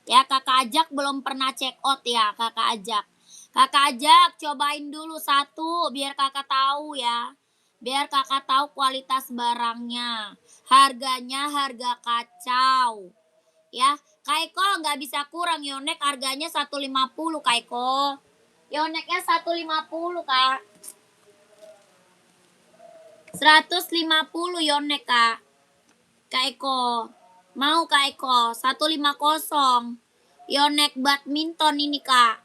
S1: Ya, kakak ajak belum pernah check out ya, kakak ajak. Kakak ajak cobain dulu satu biar kakak tahu ya. Biar kakak tahu kualitas barangnya. Harganya harga kacau. Ya, Kak Eko nggak bisa kurang. Yonex harganya 150 Kak Eko. Yonexnya 150 Kak. 150 Yonex Kak. Kak Eko. Mau Kak Eko 150. Yonex badminton ini Kak.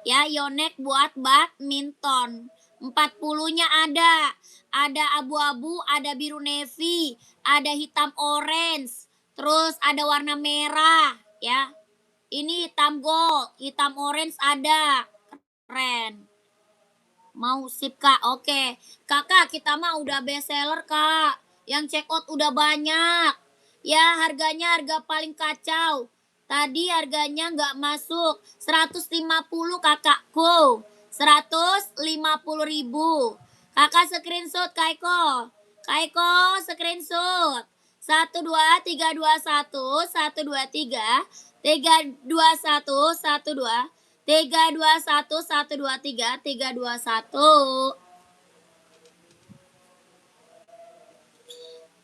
S1: Ya, Yonex buat badminton. 40-nya ada. Ada abu-abu, ada biru navy, ada hitam orange, terus ada warna merah ya. Ini hitam gold, hitam orange ada. Keren. Mau sip Kak? Oke. Kakak, kita mah udah best seller Kak. Yang check out udah banyak. Ya, harganya harga paling kacau. Tadi harganya nggak masuk. 150 kakakku. 150.000. Kakak screenshot Kak Eko. Kak Eko screenshot. 12321 123 321 12 321 123 321.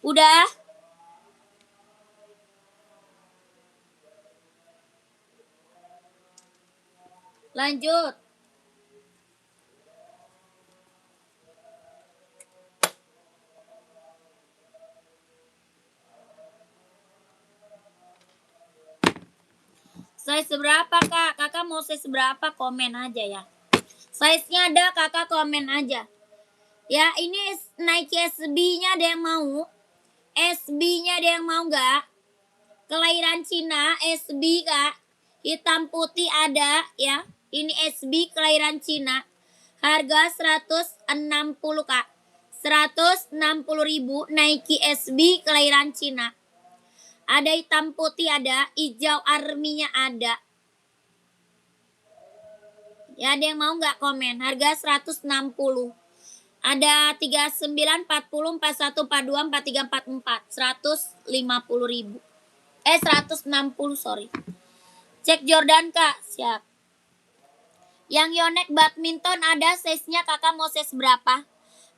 S1: Udah? Lanjut. Size berapa Kak? Kakak mau size berapa? Komen aja ya. Size-nya ada, kakak komen aja. Ya, ini Nike SB-nya ada yang mau? SB-nya ada yang mau nggak? Kelahiran Cina, SB Kak. Hitam putih ada ya. Ini SB kelahiran Cina. Harga 160 Kak. 160.000 Nike SB kelahiran Cina. Ada hitam putih ada, hijau arminya ada. Ya, ada yang mau nggak komen? Harga 160. Ada 39, 40, 41, 42, 43, 44. 150.000. 160, sorry. Cek Jordan Kak, siap. Yang Yonex badminton ada size-nya, Kakak mau size berapa?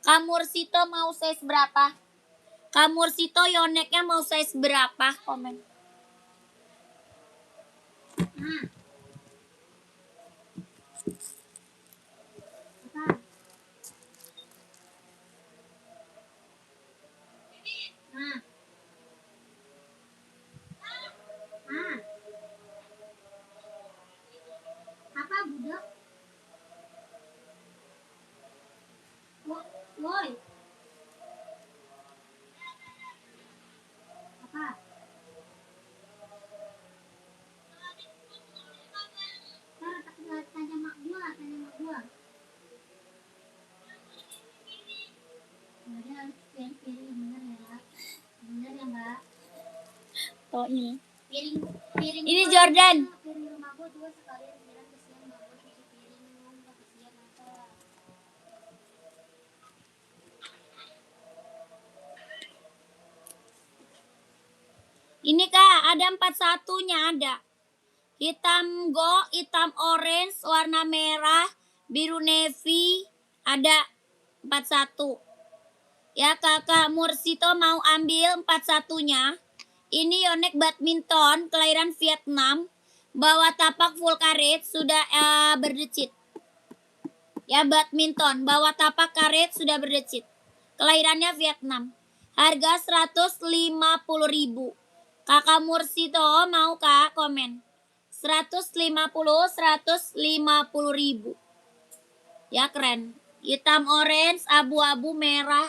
S1: Kamursito mau size berapa? Kamursito Yonex-nya mau size berapa? Komen.
S2: Apa budak? Woi. Apa? Tanya mak gua. Bener ya. Bener ya, Mbak.
S1: Oh, ini.
S2: Piring
S1: Ini Jordan.
S2: Piring rumah gua juga sekalian bilang kesian Mbak gua cuci piring, kesian apa.
S1: Ini Kak, ada 41-nya ada. Hitam gold, hitam orange, warna merah, biru navy, ada 41. Ya, Kakak Mursito mau ambil 41-nya. Ini Yonex badminton, kelahiran Vietnam. Bawah tapak full karet, sudah berdecit. Ya, badminton, bawah tapak karet sudah berdecit. Kelahirannya Vietnam. Harga 150.000. Kakak Mursito mau Kak komen. 150.000. Ya, keren. Hitam orange, abu-abu merah.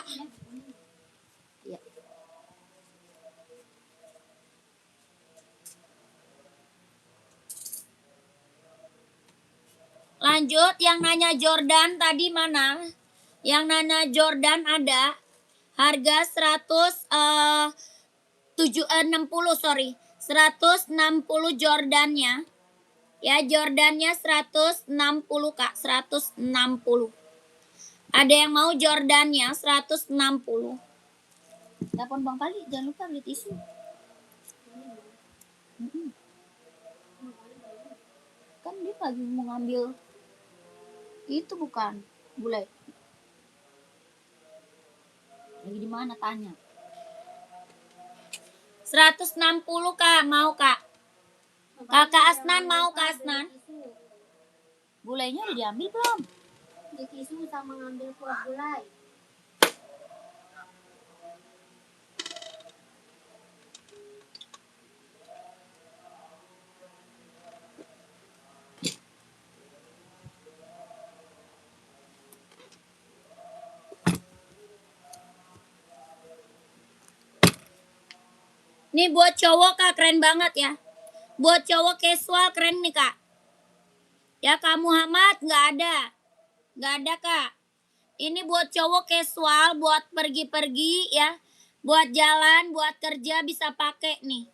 S1: Ya. Lanjut, yang nanya Jordan tadi mana? Yang nanya Jordan ada. Harga 160, sorry. 160 Jordannya. Ya, Jordannya 160 Kak, 160. Ada yang mau Jordannya 160. Telepon Bang Kali, jangan lupa beli tisu. Kan dia lagi mau ngambil itu bukan bule. Lagi di mana tanya? 160 Kak, mau Kak? Kakak Asnan mau Kak Asnan? Bulainya udah diambil belum?
S2: Di tisu sama ngambil kuah gulai.
S1: Nih buat cowok Kak, keren banget ya. Buat cowok casual keren nih Kak. Ya Kak Muhammad nggak ada. Nggak ada Kak. Ini buat cowok casual, buat pergi-pergi ya. Buat jalan, buat kerja bisa pakai nih.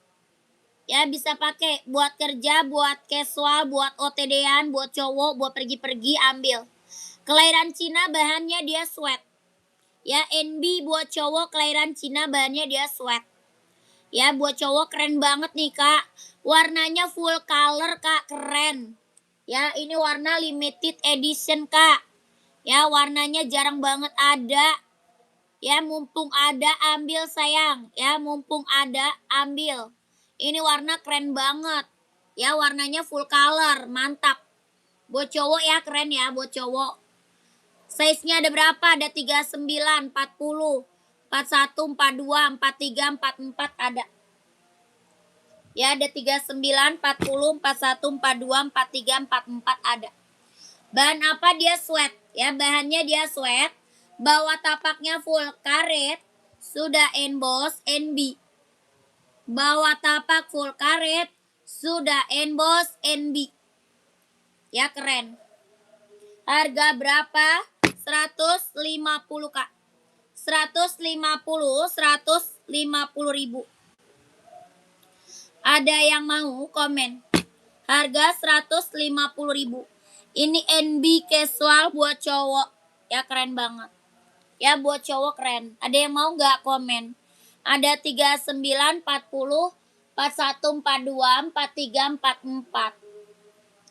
S1: Ya bisa pakai buat kerja, buat casual, buat OTD-an, buat cowok, buat pergi-pergi ambil. Kelahiran Cina bahannya dia sweat. Ya NB buat cowok kelahiran Cina bahannya dia sweat. Ya buat cowok keren banget nih Kak. Warnanya full color Kak, keren. Ya ini warna limited edition Kak. Ya warnanya jarang banget ada. Ya mumpung ada ambil sayang. Ya mumpung ada ambil. Ini warna keren banget. Ya warnanya full color, mantap. Buat cowok ya keren ya buat cowok. Size-nya ada berapa? Ada 39, 40, 41, 42, 43, 44 ada. Ya ada 39, 40, 41, 42, 43, 44 ada. Bahan apa dia sweat? Ya bahannya dia sweat. Bawah tapaknya full karet, sudah emboss NB. Bawah tapak full karet, sudah emboss NB. Ya keren. Harga berapa? 150 Kak. 150 ribu. Ada yang mau komen? Harga 150 ribu. Ini NB casual buat cowok. Ya keren banget. Ya buat cowok keren. Ada yang mau nggak komen? Ada 39, 40, 41, 42, 43, 44.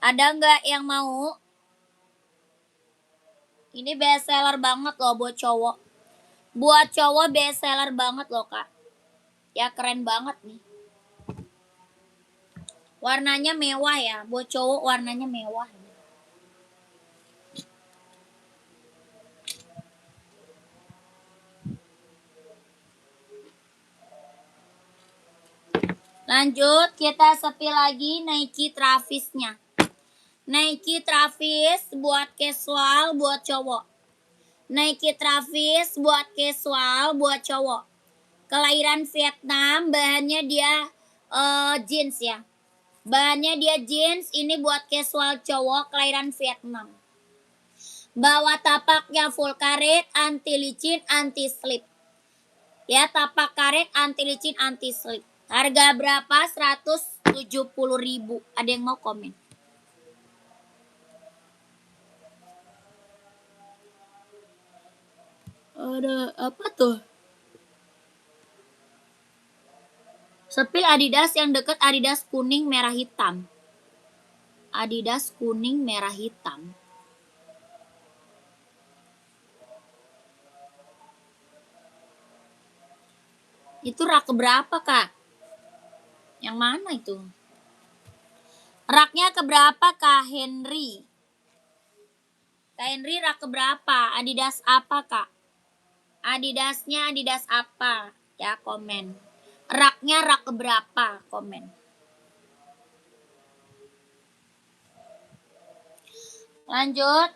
S1: Ada nggak yang mau? Ini best seller banget loh buat cowok. Buat cowok best seller banget loh Kak. Ya keren banget nih. Warnanya mewah ya. Buat cowok warnanya mewah. Lanjut kita sepil lagi Nike Travisnya. Nike Travis buat casual buat cowok. Nike Travis buat casual buat cowok. Kelahiran Vietnam, bahannya dia jeans ya. Bahannya dia jeans, ini buat casual cowok kelahiran Vietnam. Bawah tapaknya full karet, anti licin, anti slip. Ya, tapak karet, anti licin, anti slip. Harga berapa? 170 ribu. Ada yang mau komen? Ada apa tuh? Sepil Adidas yang deket Adidas kuning merah hitam. Adidas kuning merah hitam. Itu rak keberapa Kak? Yang mana itu? Raknya keberapa Kak Henry? Kak Henry rak keberapa? Adidas apa Kak? Adidasnya Adidas apa? Ya komen. Raknya rak keberapa? Komen. Lanjut.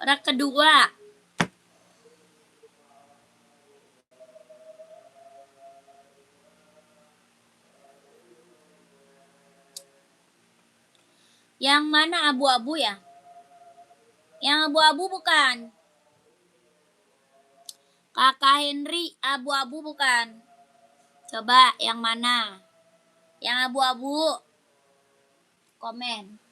S1: Rak kedua. Yang mana abu-abu ya? Yang abu-abu bukan? Kakak Henry abu-abu bukan? Coba yang mana? Yang abu-abu. Komen.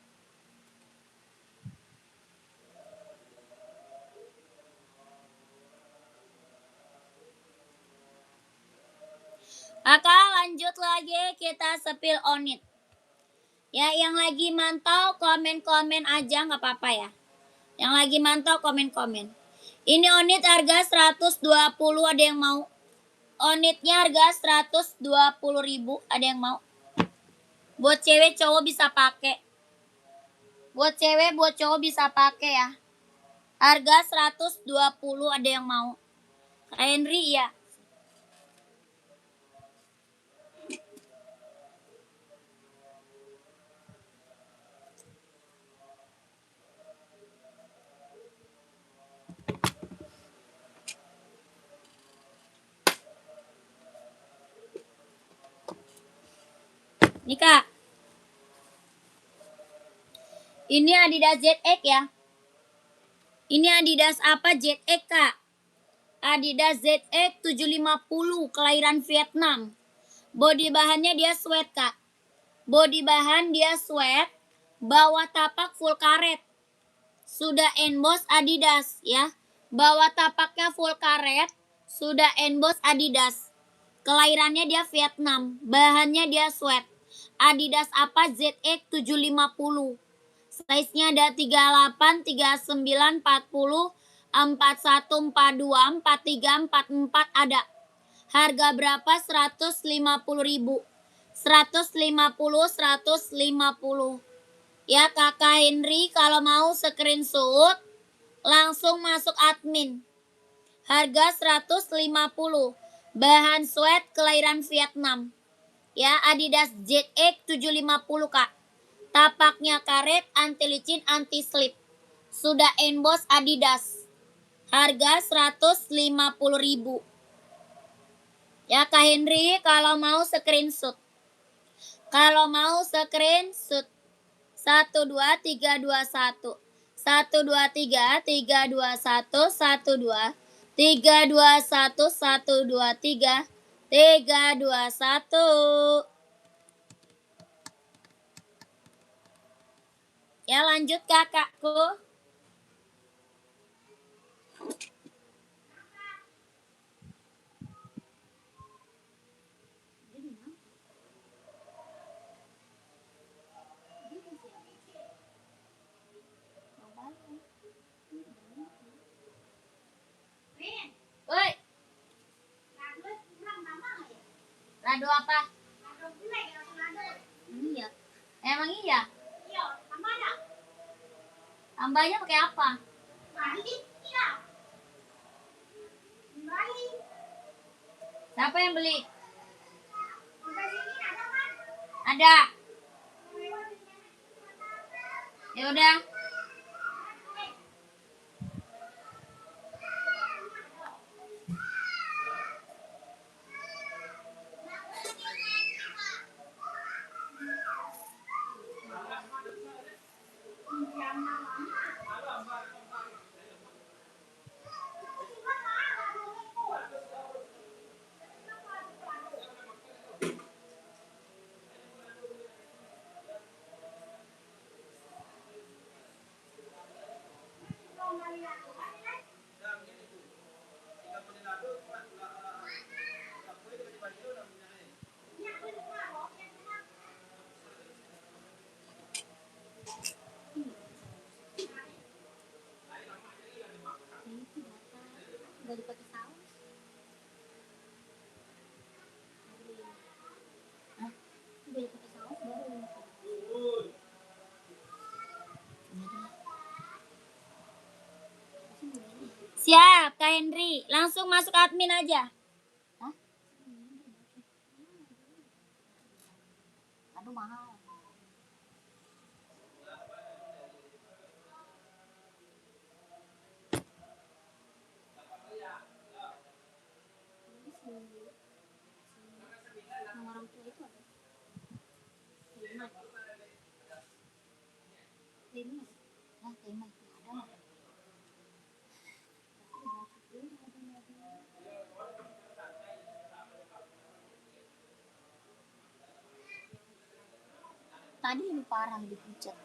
S1: Kakak lanjut lagi kita sepil Onit. Ya yang lagi mantau komen-komen aja nggak apa-apa ya. Yang lagi mantau komen-komen. Ini Onit harga 120, ada yang mau? Onitnya harga 120 ribu, ada yang mau? Buat cewek cowok bisa pakai. Buat cewek buat cowok bisa pakai ya. Harga 120, ada yang mau? Henry ya. Nih Kak. Ini Adidas ZX ya. Ini Adidas apa ZX Kak? Adidas ZX 750 kelahiran Vietnam. Body bahannya dia sweat Kak. Body bahan dia sweat. Bawah tapak full karet. Sudah emboss Adidas ya. Bawah tapaknya full karet. Sudah emboss Adidas. Kelahirannya dia Vietnam. Bahannya dia sweat. Adidas apa ZX 750. Size-nya ada 38, 39, 40, 41, 42, 43, 44 ada. Harga berapa? 150 ribu. 150, 150. Ya Kakak Henry kalau mau screenshot langsung masuk admin. Harga 150. Bahan sweat kelahiran Vietnam. Ya, Adidas ZX 750 Kak. Tapaknya karet, anti licin, anti slip. Sudah emboss Adidas. Harga 150.000. Ya Kak Henry, kalau mau screenshot. Kalau mau screenshot. 1 2 3 2 1. 1 2 3 3 2 1 1 2 3 2 1 1 2 3 3 2 1. Ya lanjut kakakku. Woi, rado apa? Iya. Emang iya? Tambahnya pakai apa? Siapa yang beli? Ada. Ya udah. Gak dipakai saus. Hah? Udah dipakai saus baru. Siap, Kak Henry. Langsung masuk admin aja. Hah? Aduh mahal. Nomor orang tua itu ada. Terima. Nah, terima. Ada. Tadi lebih parah dipucat.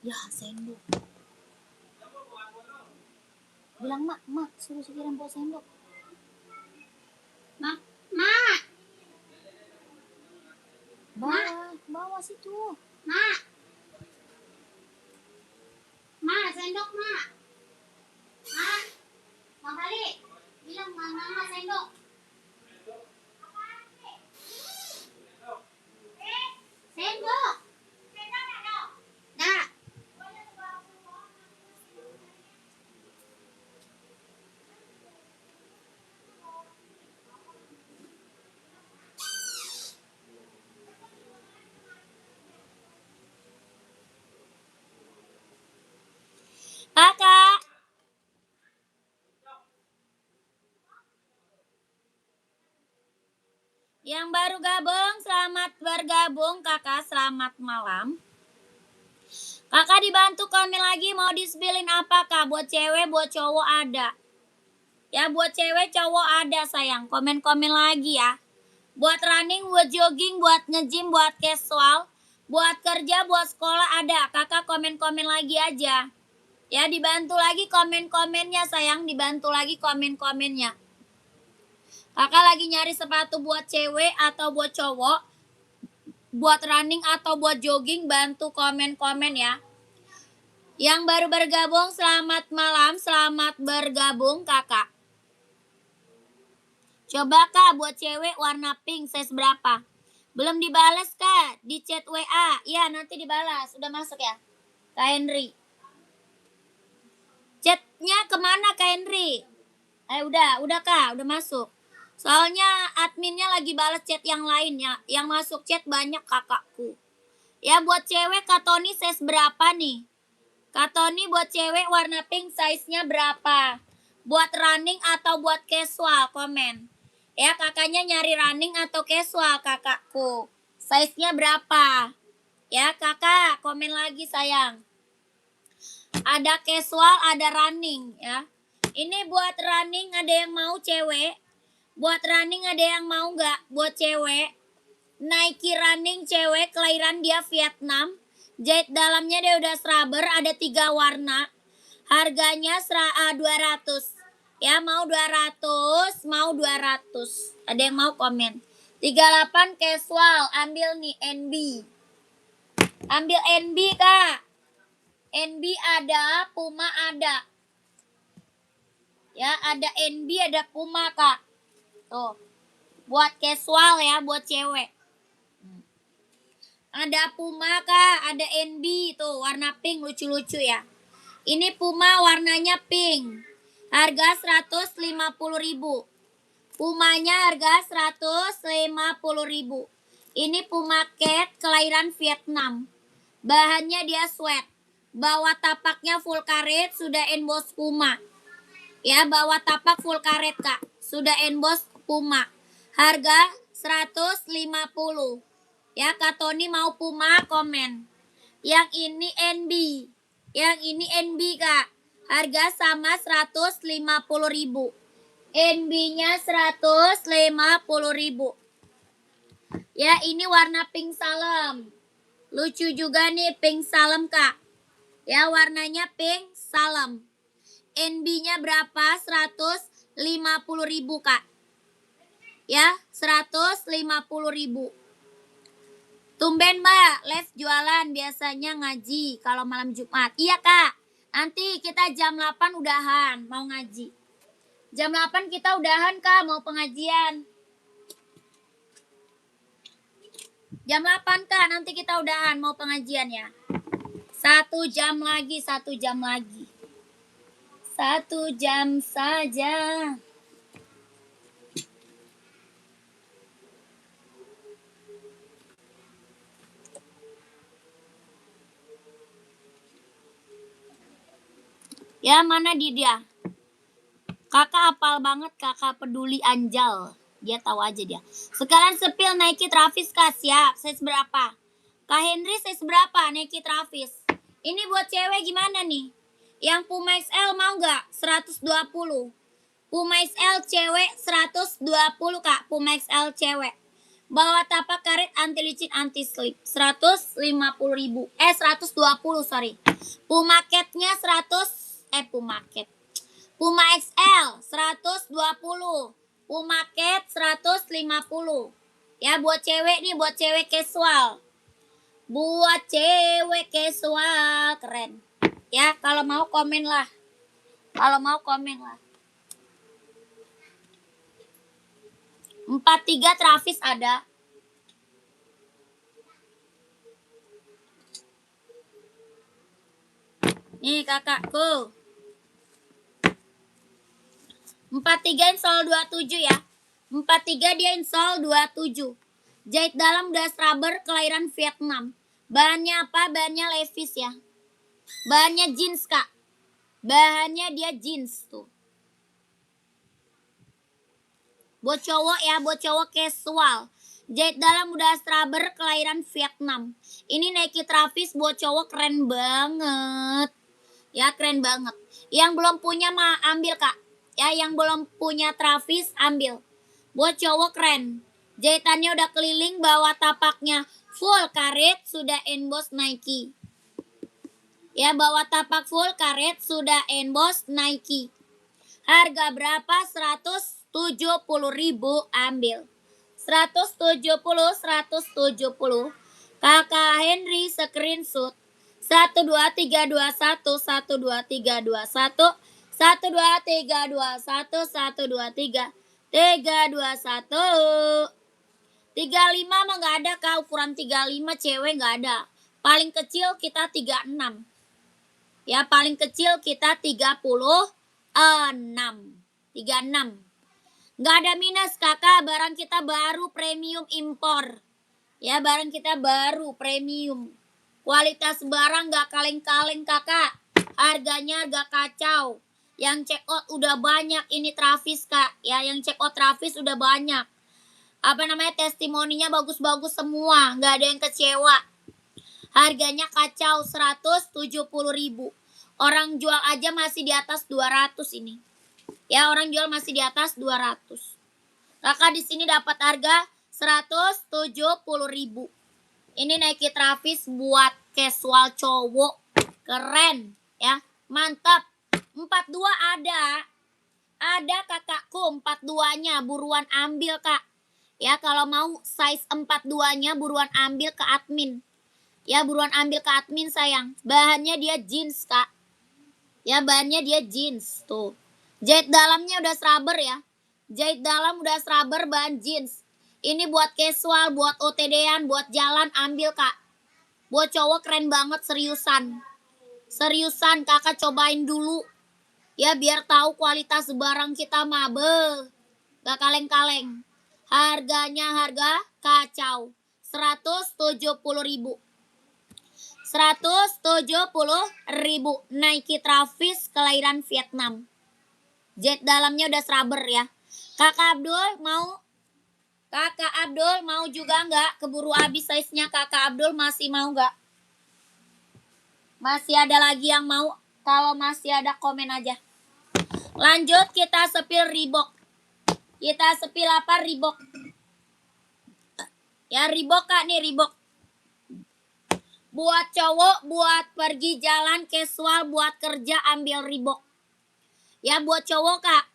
S1: Ya, sendok. Bilang mak, suruh si Kiran bawa sendok. Mak. Bawa situ. Mak, sendok mak. Mak kali, bilang mama sendok. Sendok. Dah. Kakak. Yang baru gabung, selamat bergabung kakak, selamat malam. Kakak dibantu komen lagi mau dispilin apa kak? Buat cewek, buat cowok ada. Ya buat cewek, cowok ada sayang. Komen-komen lagi ya. Buat running, buat jogging, buat nge-gym, buat casual, buat kerja, buat sekolah ada. Kakak komen-komen lagi aja. Ya dibantu lagi komen-komennya sayang, dibantu lagi komen-komennya. Kakak lagi nyari sepatu buat cewek atau buat cowok, buat running atau buat jogging, bantu komen-komen ya. Yang baru bergabung selamat malam, selamat bergabung kakak. Coba kak buat cewek warna pink size berapa? Belum dibalas kak di chat WA. Ya nanti dibalas, udah masuk ya Kak Henry. Chatnya kemana Kak Henry? Udah kak, udah masuk. Soalnya adminnya lagi balas chat yang lainnya. Yang masuk chat banyak kakakku. Ya buat cewek Kak Tony size berapa nih? Kak Tony buat cewek warna pink size-nya berapa? Buat running atau buat casual? Komen. Ya kakaknya nyari running atau casual kakakku. Size-nya berapa? Ya kakak komen lagi sayang. Ada casual, ada running ya. Ini buat running ada yang mau cewek? Buat running ada yang mau nggak? Buat cewek? Nike running cewek kelahiran dia Vietnam. Jahit dalamnya dia udah rubber, ada 3 warna. Harganya 200. Ya mau 200, mau 200. Ada yang mau komen. 38 casual, ambil nih NB. Ambil NB kak. NB ada, Puma ada. Ya ada NB, ada Puma kak. Tuh. Buat casual ya, buat cewek. Ada Puma kak, ada NB tuh warna pink lucu-lucu ya. Ini Puma warnanya pink. Harga 150.000. Pumanya harga 150.000. Ini Puma Cat kelahiran Vietnam. Bahannya dia sweat. Bawah tapaknya full karet, sudah emboss Puma. Ya, bawah tapak full karet kak. Sudah emboss Puma. Harga 150. Ya, Kak Tony mau Puma komen. Yang ini NB. Yang ini NB kak. Harga sama 150.000. NB-nya 150.000. Ya, ini warna pink salem. Lucu juga nih pink salem kak. Ya, warnanya pink salem. NB-nya berapa? 150.000 kak. Ya, 150.000. Tumben mbak, live jualan biasanya ngaji kalau malam Jumat. Iya kak, nanti kita jam 8 udahan mau ngaji. Jam 8 kita udahan kak mau pengajian. Jam 8 kak nanti kita udahan mau pengajian ya. 1 jam lagi, 1 jam lagi. 1 jam saja. Ya mana dia? Kakak apal banget, kakak peduli Anjal. Dia tahu aja dia. Sekalian sepil Nike Travis kak, siap. Size berapa? Kak Henry size berapa Nike Travis? Ini buat cewek gimana nih? Yang Puma XL mau gak? 120. Puma XL cewek 120 kak. Puma XL cewek. Bawah tapak karet anti licin anti slip 150.000. 120 sorry. Puma Cat-nya 100. Puma Cat. Puma XL 120. Puma Cat 150. Ya buat cewek nih, buat cewek casual. Buat cewek casual keren. Ya kalau mau komen lah. Kalau mau komen lah. 43 Travis ada. Nih kakakku. 43 install 27 ya. 43 dia install 27. Jahit dalam udah rubber kelahiran Vietnam. Bahannya apa? Bahannya Levi's ya. Bahannya jeans kak. Bahannya dia jeans tuh. Buat cowok ya, buat cowok casual. Jahit dalam udah rubber kelahiran Vietnam. Ini Nike Travis buat cowok keren banget. Ya keren banget. Yang belum punya mah ambil kak. Ya yang belum punya Travis ambil. Buat cowok keren. Jahitannya udah keliling, bawah tapaknya full karet, sudah emboss Nike. Ya bawah tapak full karet, sudah emboss Nike. Harga berapa? 170.000 ambil. 170. Kakak Henry screenshot. 1 2 3 2 1 1 2 3 2 1 1 2 3 2 1 1 2 3 3 2 1 35 mah nggak ada Kak, ukuran 35 cewek nggak ada. Paling kecil kita 36. Ya, paling kecil kita 36. 36. Nggak ada minus Kakak, barang kita baru premium impor. Ya, barang kita baru premium. Kualitas barang nggak kaleng-kaleng Kakak. Harganya harga kacau. Yang check out udah banyak ini Travis Kak. Ya, yang check out Travis udah banyak. Apa namanya, testimoninya bagus-bagus semua, nggak ada yang kecewa. Harganya kacau, 170.000. Orang jual aja masih di atas 200 ini. Ya, orang jual masih di atas 200. Kakak di sini dapat harga 170.000. Ini Nike Travis buat casual cowok. Keren, ya. Mantap. 42 ada. Ada kakakku 42-nya, buruan ambil Kak. Ya, kalau mau size 42-nya buruan ambil ke admin. Ya, buruan ambil ke admin sayang. Bahannya dia jeans Kak. Ya, bahannya dia jeans. Tuh. Jahit dalamnya udah rubber ya. Jahit dalam udah rubber, bahan jeans. Ini buat casual, buat OTD-an, buat jalan ambil Kak. Buat cowok keren banget, seriusan. Seriusan Kakak cobain dulu. Ya, biar tahu kualitas barang kita mah. Gak kaleng-kaleng. Harganya harga kacau. 170.000. 170.000 Nike Travis kelahiran Vietnam. Jet dalamnya udah rubber ya. Kakak Abdul mau? Kakak Abdul mau juga nggak? Keburu habis size-nya Kakak Abdul, masih mau nggak? Masih ada lagi yang mau? Kalau masih ada komen aja. Lanjut kita sepil Reebok. Kita sepil apa Reebok? Ya Reebok Kak nih Reebok. Buat cowok, buat pergi jalan casual, buat kerja ambil Reebok. Ya buat cowok Kak,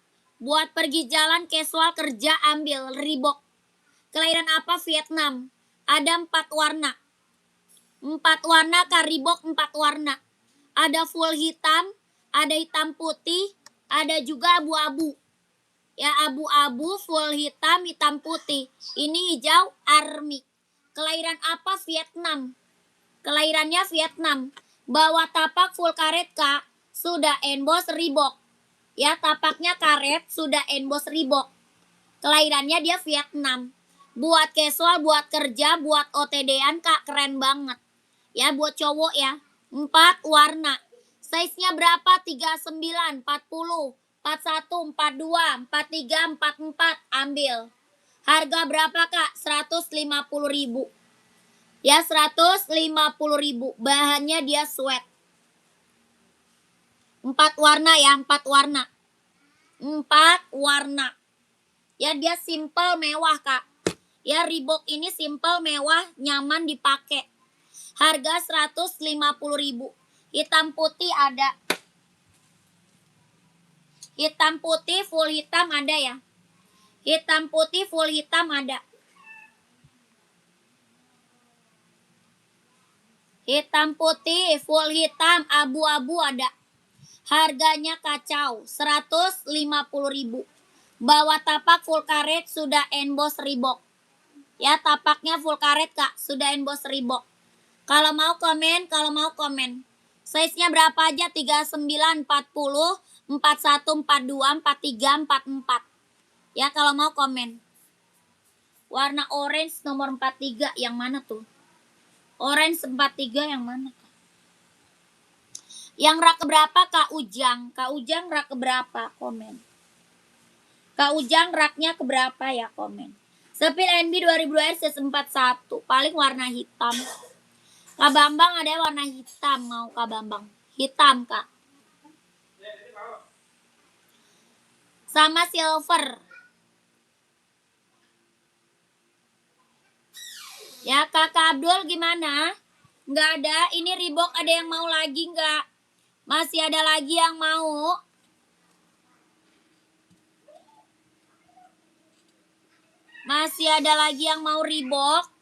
S1: buat pergi jalan casual kerja ambil Reebok. Kelahiran apa Vietnam? Ada 4 warna. 4 warna Kak, Reebok 4 warna. Ada full hitam, ada hitam putih, ada juga abu-abu. Ya abu-abu, full hitam, hitam putih. Ini hijau army. Kelahiran apa Vietnam? Kelahirannya Vietnam. Bawa tapak full karet Kak, sudah emboss Reebok. Ya tapaknya karet, sudah emboss Reebok. Kelahirannya dia Vietnam. Buat casual, buat kerja, buat OTD-an Kak, keren banget. Ya buat cowok ya. 4 warna. Size-nya berapa? 39, 40, 41, 42, 43, 44. Ambil. Harga berapa Kak? 150.000. Ya 150.000. Bahannya dia sweat. 4 warna ya, 4 warna. 4 warna. Ya dia simple mewah Kak. Ya Reebok ini simple mewah, nyaman dipakai. Harga 150.000. Hitam putih ada. Hitam putih full hitam ada ya. Hitam putih full hitam ada. Hitam putih, full hitam, abu-abu ada. Harganya kacau, 150.000. Bawa tapak full karet, sudah emboss Reebok. Ya tapaknya full karet Kak, sudah emboss Reebok. Kalau mau komen, Size-nya berapa aja? 39, 40, 41, 42, 43, 44. Ya kalau mau komen. Warna orange nomor 43 yang mana tuh? Orange 43 yang mana? Yang rak keberapa Kak Ujang? Kak Ujang rak keberapa? Komen. Kak Ujang raknya keberapa ya? Komen. Sepil NB 2002 RC41. Paling warna hitam. Kak Bambang ada warna hitam. Mau Kak Bambang? Hitam Kak. Sama silver. Ya Kakak Abdul gimana? Nggak ada. Ini Reebok ada yang mau lagi nggak? Masih ada lagi yang mau? Masih ada lagi yang mau Reebok?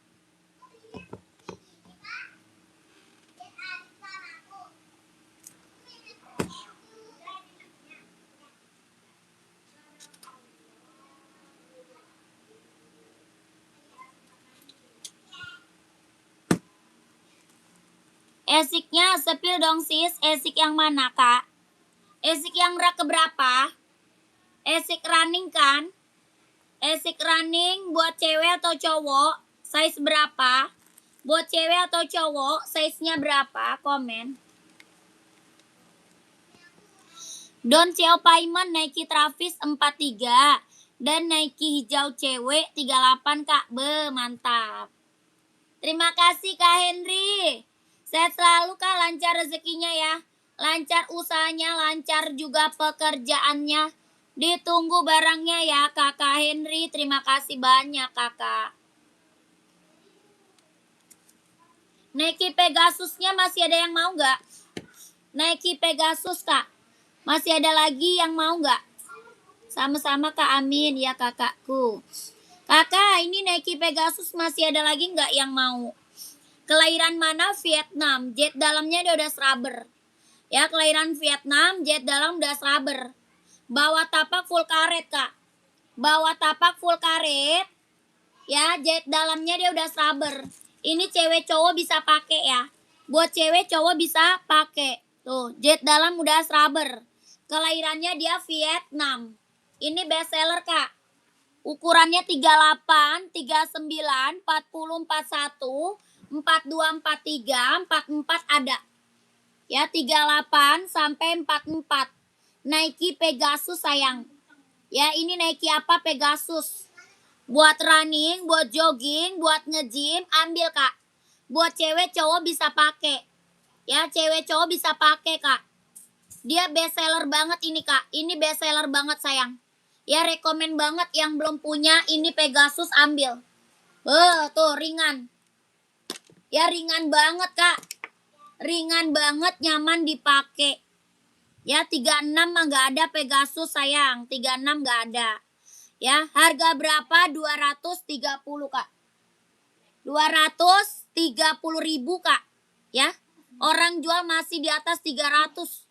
S1: Esiknya sepil dong sis. Esik yang mana kak? Esik yang rak keberapa? Esik running kan? Esik running buat cewek atau cowok? Size berapa? Buat cewek atau cowok? Size-nya berapa? Komen. Don Cio Paiman Nike Travis 43 dan Nike hijau cewek 38 kak. Be, mantap. Terima kasih Kak Henry. Sehat selalu Kak, lancar rezekinya ya. Lancar usahanya, lancar juga pekerjaannya. Ditunggu barangnya ya Kakak Henry. Terima kasih banyak Kakak. Nike Pegasusnya masih ada yang mau nggak? Nike Pegasus Kak. Masih ada lagi yang mau nggak? Sama-sama Kak Amin ya kakakku. Kakak, ini Nike Pegasus masih ada lagi nggak yang mau? Kelahiran mana? Vietnam. Jet dalamnya dia udah rubber. Ya, kelahiran Vietnam, jet dalam udah rubber. Bawa tapak full karet, Kak. Bawa tapak full karet. Ya, jet dalamnya dia udah rubber. Ini cewek cowok bisa pakai ya. Buat cewek cowok bisa pakai. Tuh, jet dalam udah rubber. Kelahirannya dia Vietnam. Ini best seller, Kak. Ukurannya 38, 39, 40, 41, 42, 43, 44 ada. Ya, 38 sampai 44. Nike Pegasus sayang. Ya, ini Nike apa? Pegasus. Buat running, buat jogging, buat nge-gym, ambil Kak. Buat cewek cowok bisa pakai. Ya, cewek cowok bisa pakai Kak. Dia best seller banget ini Kak. Ini best seller banget sayang. Ya, rekomen banget yang belum punya ini Pegasus ambil. Tuh ringan. Ya, ringan banget Kak. Ringan banget, nyaman dipakai. Ya, 36 mah nggak ada Pegasus sayang. 36 nggak ada. Ya, harga berapa? 230 Kak. 230.000 Kak. Ya. Orang jual masih di atas 300.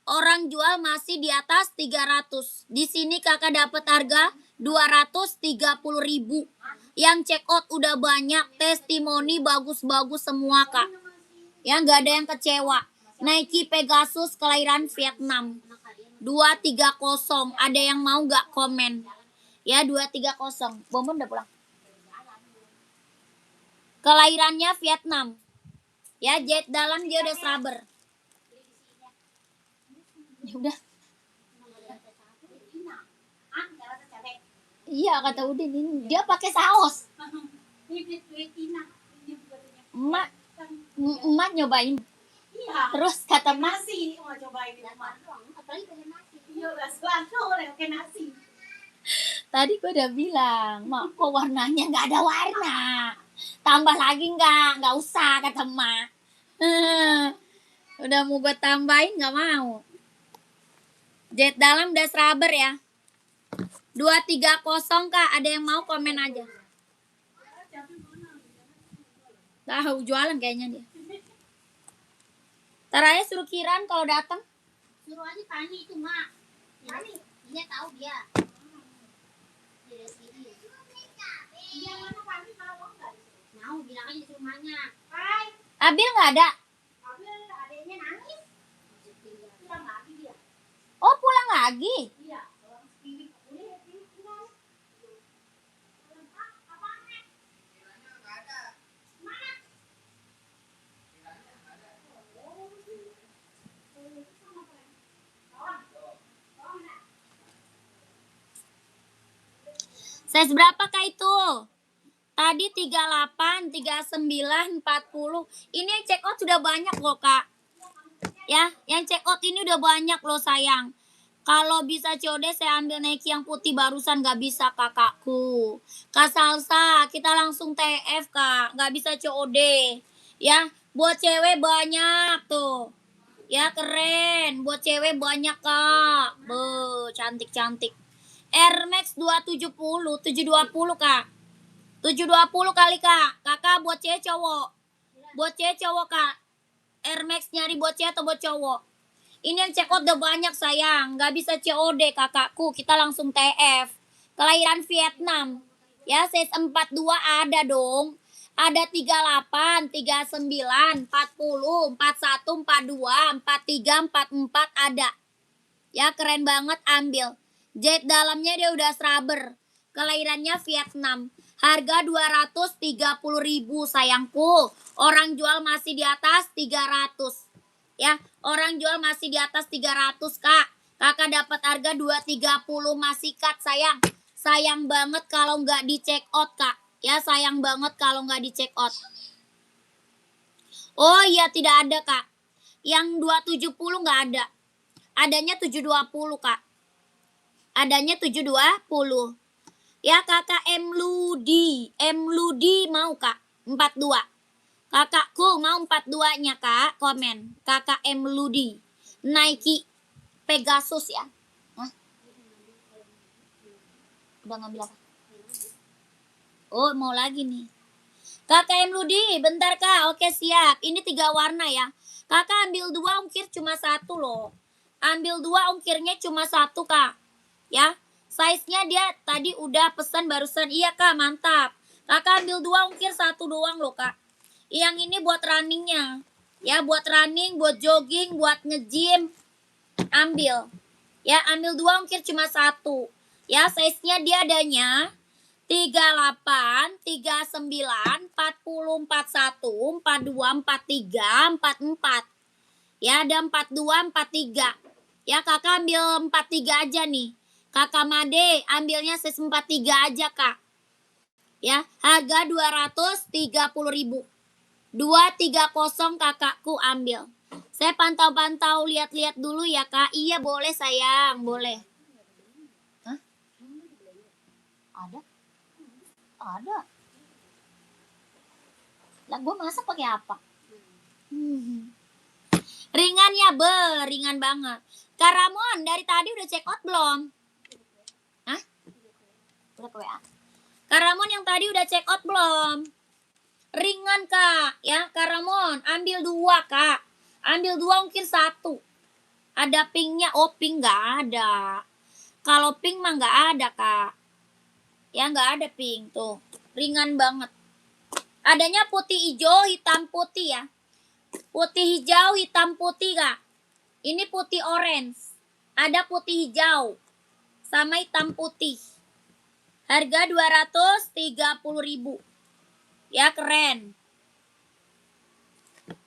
S1: Orang jual masih di atas 300. Di sini Kakak dapat harga 230.000. Yang check out udah banyak, testimoni bagus-bagus semua Kak. Ya, nggak ada yang kecewa. Nike Pegasus kelahiran Vietnam. 230. Ada yang mau nggak komen? Ya, 230. Bonbon udah pulang. Kelahirannya Vietnam. Ya, jet dalam dia udah rubber. Ya udah. Iya kata Udin ini dia pakai saus. Emak nyobain. Terus kata Mas
S2: nasi mau cobain apalagi pakai nasi. Iya, pakai nasi.
S1: Tadi gue udah bilang, Mak kok warnanya nggak ada warna. Tambah lagi nggak usah kata Mak. Udah mau gue tambahin nggak mau. Jet dalam udah rubber ya. 230 Kak, ada yang mau komen aja. Tahu jualan kayaknya dia. Ntar aja suruh Kiran kalau datang.
S2: Suruh aja tanya itu Mak. Tanya, dia tahu dia. Iya, mana Fani mau nggak? Mau, bilang aja di rumahnya. Hai.
S1: Abil nggak ada.
S2: Abil adanya nangis. Pulang lagi dia.
S1: Oh pulang lagi.
S2: Iya.
S1: Size berapa Kak itu? Tadi 38, 39, 40. Ini yang check out sudah banyak loh Kak. Ya, yang check out ini udah banyak loh sayang. Kalau bisa COD saya ambil Nike yang putih barusan, nggak bisa kakakku. Kak Salsa, kita langsung TF Kak, nggak bisa COD. Ya, buat cewek banyak tuh. Ya keren, buat cewek banyak Kak. Cantik-cantik. Air Max 270, 720 Kak. 720 kali Kak. Kakak buat cewek cowok. Buat cewek cowok Kak. Air Max nyari buat cewek atau buat cowok? Ini yang check out udah banyak sayang. Gak bisa COD kakakku. Kita langsung TF. Kelahiran Vietnam. Ya size 42 ada dong. Ada 38, 39, 40, 41, 42, 43, 44 ada. Ya keren banget, ambil. Jahit dalamnya dia udah rubber. Kelahirannya Vietnam. Harga 230.000 sayangku. Orang jual masih di atas 300. Ya, orang jual masih di atas 300, Kak. Kakak dapat harga 230 masih cut, sayang. Sayang banget kalau nggak di check out, Kak. Ya, sayang banget kalau nggak di check out. Oh iya, tidak ada, Kak. Yang 270 nggak ada. Adanya 720, Kak. Adanya 720. Ya, Kakak M Ludi mau, Kak? 42. Kakakku mau 42-nya, Kak. Komen. Kakak M Ludi. Nike Pegasus ya. Hah? Udah ngambil apa? Oh, mau lagi nih. Kakak M Ludi, bentar Kak. Oke, siap. Ini 3 warna ya. Kakak ambil 2, ongkir cuma 1 loh. Ambil 2, ongkirnya cuma 1, Kak. Ya. Size-nya dia tadi udah pesan barusan. Iya, Kak, mantap. Kakak ambil 2, ongkir 1 doang loh, Kak. Yang ini buat runningnya. Ya, buat running, buat jogging, buat nge-gym. Ambil. Ya, ambil 2, ongkir cuma 1. Ya, size-nya dia adanya 38, 39, 40, 41, 42, 43, 44. Ya, ada 42, 43. Ya, Kakak ambil 43 aja nih. Kakak Made ambilnya size 43 aja, Kak. Ya, harga 230.000. 230 kakakku ambil. Saya pantau-pantau, lihat-lihat dulu ya, Kak. Iya, boleh sayang, boleh. Hah? Ada? Ada. Lah, gue masak pakai apa? Ringan ya, ringan banget. Kak Ramon, dari tadi udah check out belum? Hah? Udah ke WA. Kak Ramon yang tadi udah check out belum? Ringan, Kak. Ya, Kak Ramon, ambil 2, Kak. Ambil 2, ongkir 1. Ada pinknya. Oh, pink nggak ada. Kalau pink mah nggak ada, Kak. Ya, nggak ada pink. Tuh, ringan banget. Adanya putih hijau, hitam putih ya. Putih hijau, hitam putih, Kak. Ini putih orange. Ada putih hijau. Sama hitam putih. Harga 230.000. Ya, keren.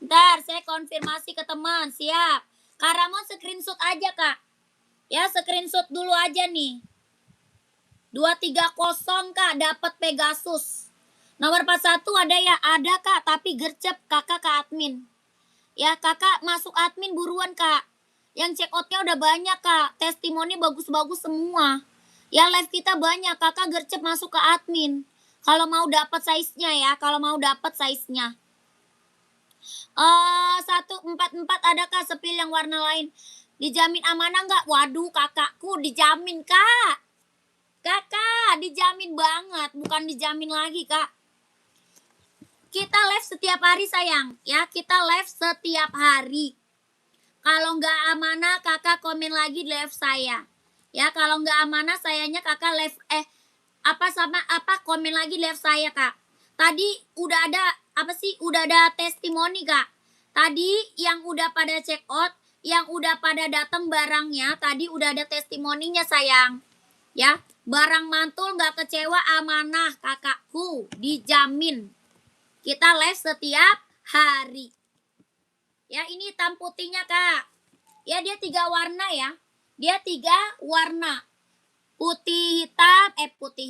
S1: Ntar saya konfirmasi ke teman. Siap. Kak Ramon screenshot aja, Kak. Ya, screenshot dulu aja nih. 230, Kak, dapat Pegasus. Nomor 41 ada ya? Ada, Kak, tapi gercep Kakak ke admin. Ya, Kakak masuk admin buruan, Kak. Yang check outnya udah banyak, Kak. Testimoni bagus-bagus semua. Ya, live kita banyak. Kakak gercep masuk ke admin. Kalau mau dapat size-nya ya. Kalau mau dapat size-nya. 144 ada, Kak, sepil yang warna lain. Dijamin amanah nggak? Waduh, kakakku dijamin, Kak. Kakak, dijamin banget. Bukan dijamin lagi, Kak. Kita live setiap hari, sayang. Ya, kita live setiap hari. Kalau nggak amanah, kakak komen lagi di live saya. Ya, kalau nggak amanah, sayanya kakak live komen lagi live saya, Kak. Tadi udah ada testimoni, Kak. Tadi yang udah pada check out, yang udah pada datang barangnya, tadi udah ada testimoninya, sayang. Ya, barang mantul nggak kecewa, amanah kakakku, dijamin. Kita live setiap hari. Ya, ini hitam putihnya, Kak. Ya, dia 3 warna ya. Dia 3 warna. Putih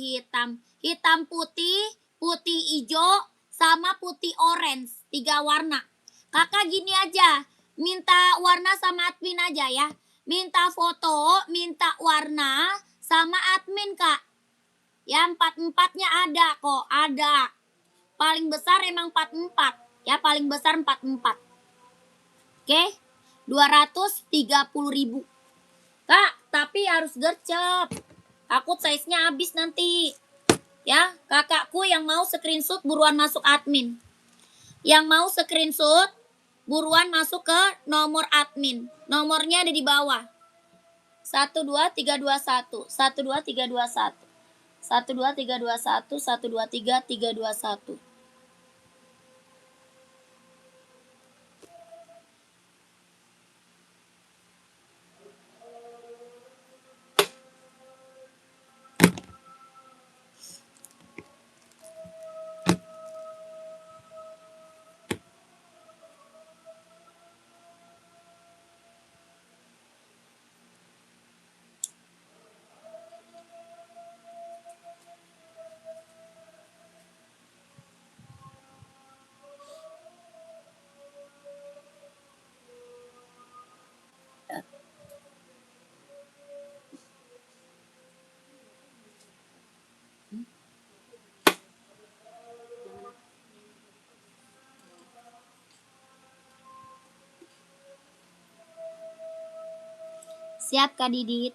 S1: hitam. Hitam putih, putih hijau, sama putih orange. 3 warna. Kakak gini aja. Minta warna sama admin aja ya. Minta foto, minta warna, sama admin, Kak. Ya, 44-nya ada kok. Ada. Paling besar emang 44. Ya, paling besar 44. Oke, 230.000. Kak, tapi harus gercep. Takut size-nya habis nanti. Ya, kakakku yang mau screenshot buruan masuk admin. Yang mau screenshot buruan masuk ke nomor admin. Nomornya ada di bawah. 12321. 12321. 12321, 123 321. Siap Kak Didit.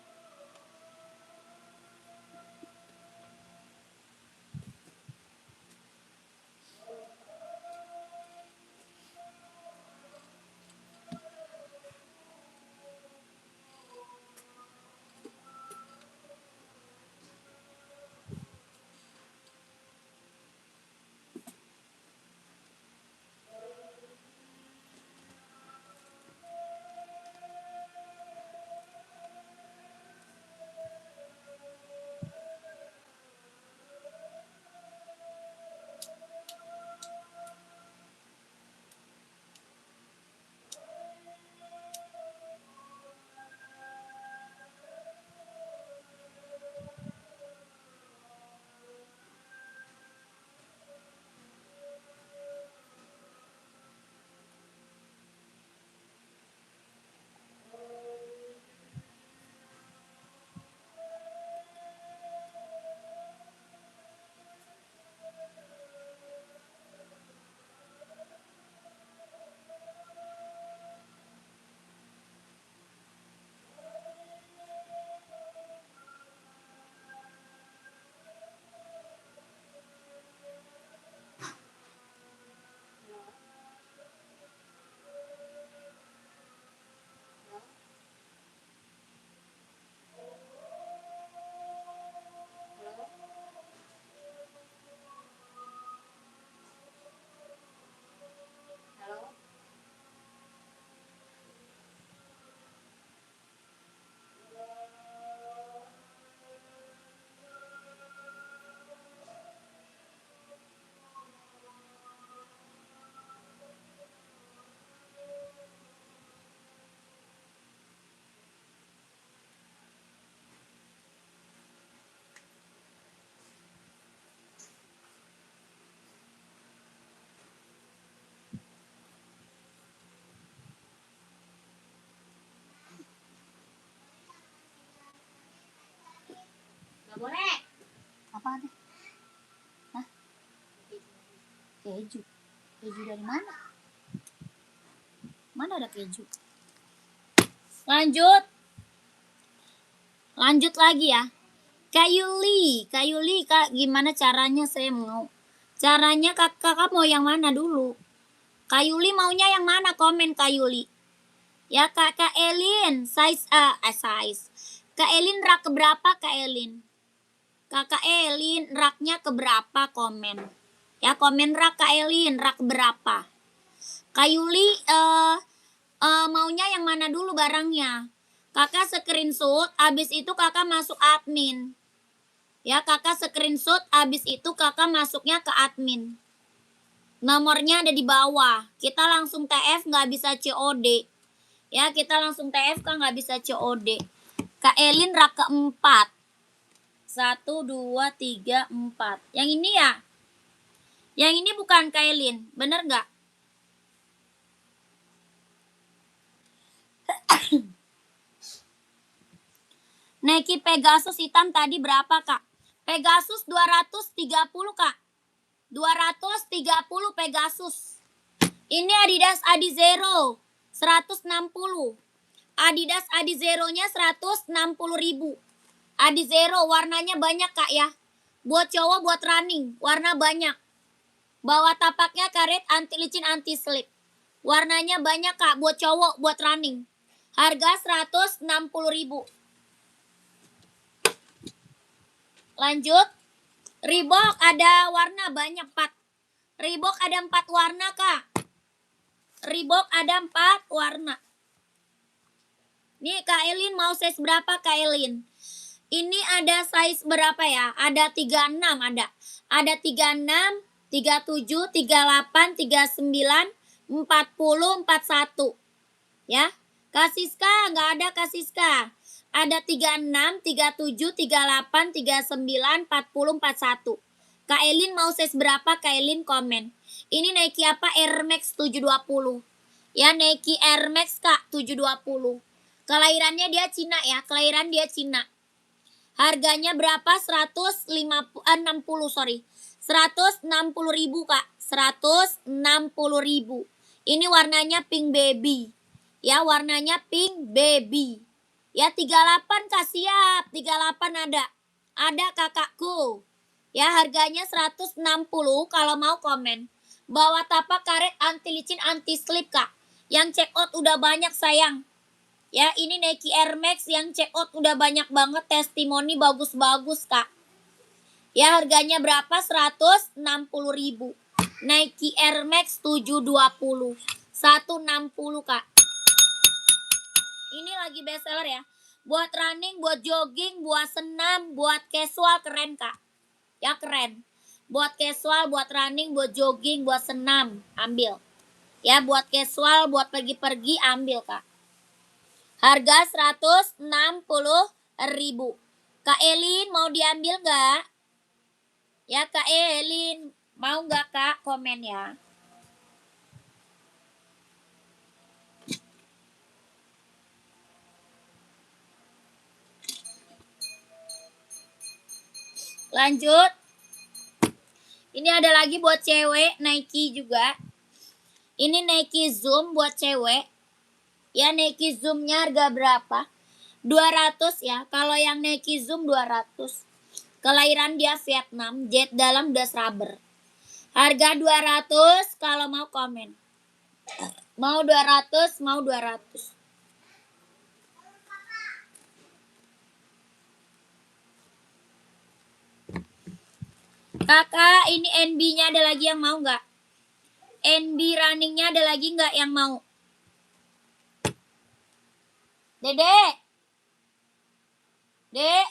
S2: Gak boleh.
S1: Apa deh? Hah? Keju. Keju dari mana? Mana ada keju? Lanjut. Lanjut lagi ya. Kak Yuli, Kak gimana caranya saya mau? Caranya kakak mau yang mana dulu? Kak Yuli maunya yang mana? Komen Kak Yuli. Ya Kak Elin, size. Kak Elin rak keberapa Kak Elin? Kakak Elin raknya keberapa? Komen. Ya komen rak Kak Elin, rak berapa? Kak Yuli maunya yang mana dulu barangnya? Kakak screenshot, abis itu kakak masuk admin. Ya kakak screenshot, abis itu kakak masuknya ke admin. Nomornya ada di bawah. Kita langsung TF nggak bisa COD. Ya kita langsung TF kan nggak bisa COD. Kak Elin rak keempat. 1, 2, 3, 4. Yang ini ya? Yang ini bukan Kak Elin, bener nggak? Nike Pegasus hitam tadi berapa Kak? Pegasus 230 Kak. 230 Pegasus. Ini Adidas Adizero 160. Adidas Adizero-nya 160.000. Adizero warnanya banyak Kak ya. Buat cowok buat running, warna banyak. Bawah tapaknya karet anti licin anti slip. Warnanya banyak Kak buat cowok buat running. Harga 160.000. Lanjut. Reebok ada warna banyak 4. Reebok ada 4 warna Kak. Reebok ada 4 warna. Nih Kak Elin mau size berapa Kak Elin? Ini ada size berapa ya? Ada 36 ada. Ada 36, 37, 38, 39, 40, 41. Ya. Kak Siska nggak ada Kak Siska. Ada 36, 37, 38, 39, 40, 41. Kak Elin mau size berapa? Kak Elin komen. Ini Nike apa? Air Max 720. Ya Nike Air Max Kak 720. Kelahirannya dia Cina ya. Kelahiran dia Cina. Harganya berapa? 160 sorry. 160.000 Kak. 160.000. Ini warnanya pink baby. Ya warnanya pink baby. Ya 38 Kak, siap. 38 ada. Ada kakakku. Ya harganya 160 kalau mau komen. Bawa tapak karet anti licin anti slip Kak. Yang check out udah banyak sayang. Ya ini Nike Air Max yang check out udah banyak banget, testimoni bagus-bagus Kak. Ya harganya berapa? 160.000. Nike Air Max 720. 160 Kak. Ini lagi best seller ya. Buat running, buat jogging, buat senam, buat casual keren Kak. Ya keren. Buat casual, buat running, buat jogging, buat senam, ambil. Ya buat casual, buat pergi-pergi ambil Kak. Harga 160.000. Kak Elin mau diambil nggak? Ya Kak Elin, mau nggak Kak? Komen ya. Lanjut. Ini ada lagi buat cewek, Nike juga. Ini Nike Zoom buat cewek. Ya Nike Zoom-nya harga berapa? 200 ya. Kalau yang Nike Zoom 200. Kelahiran dia Vietnam, jet dalam das rubber. Harga 200 kalau mau komen. Mau 200, mau 200. Kakak, ini NB-nya ada lagi yang mau nggak? NB running-nya ada lagi nggak yang mau? Dede. Dek.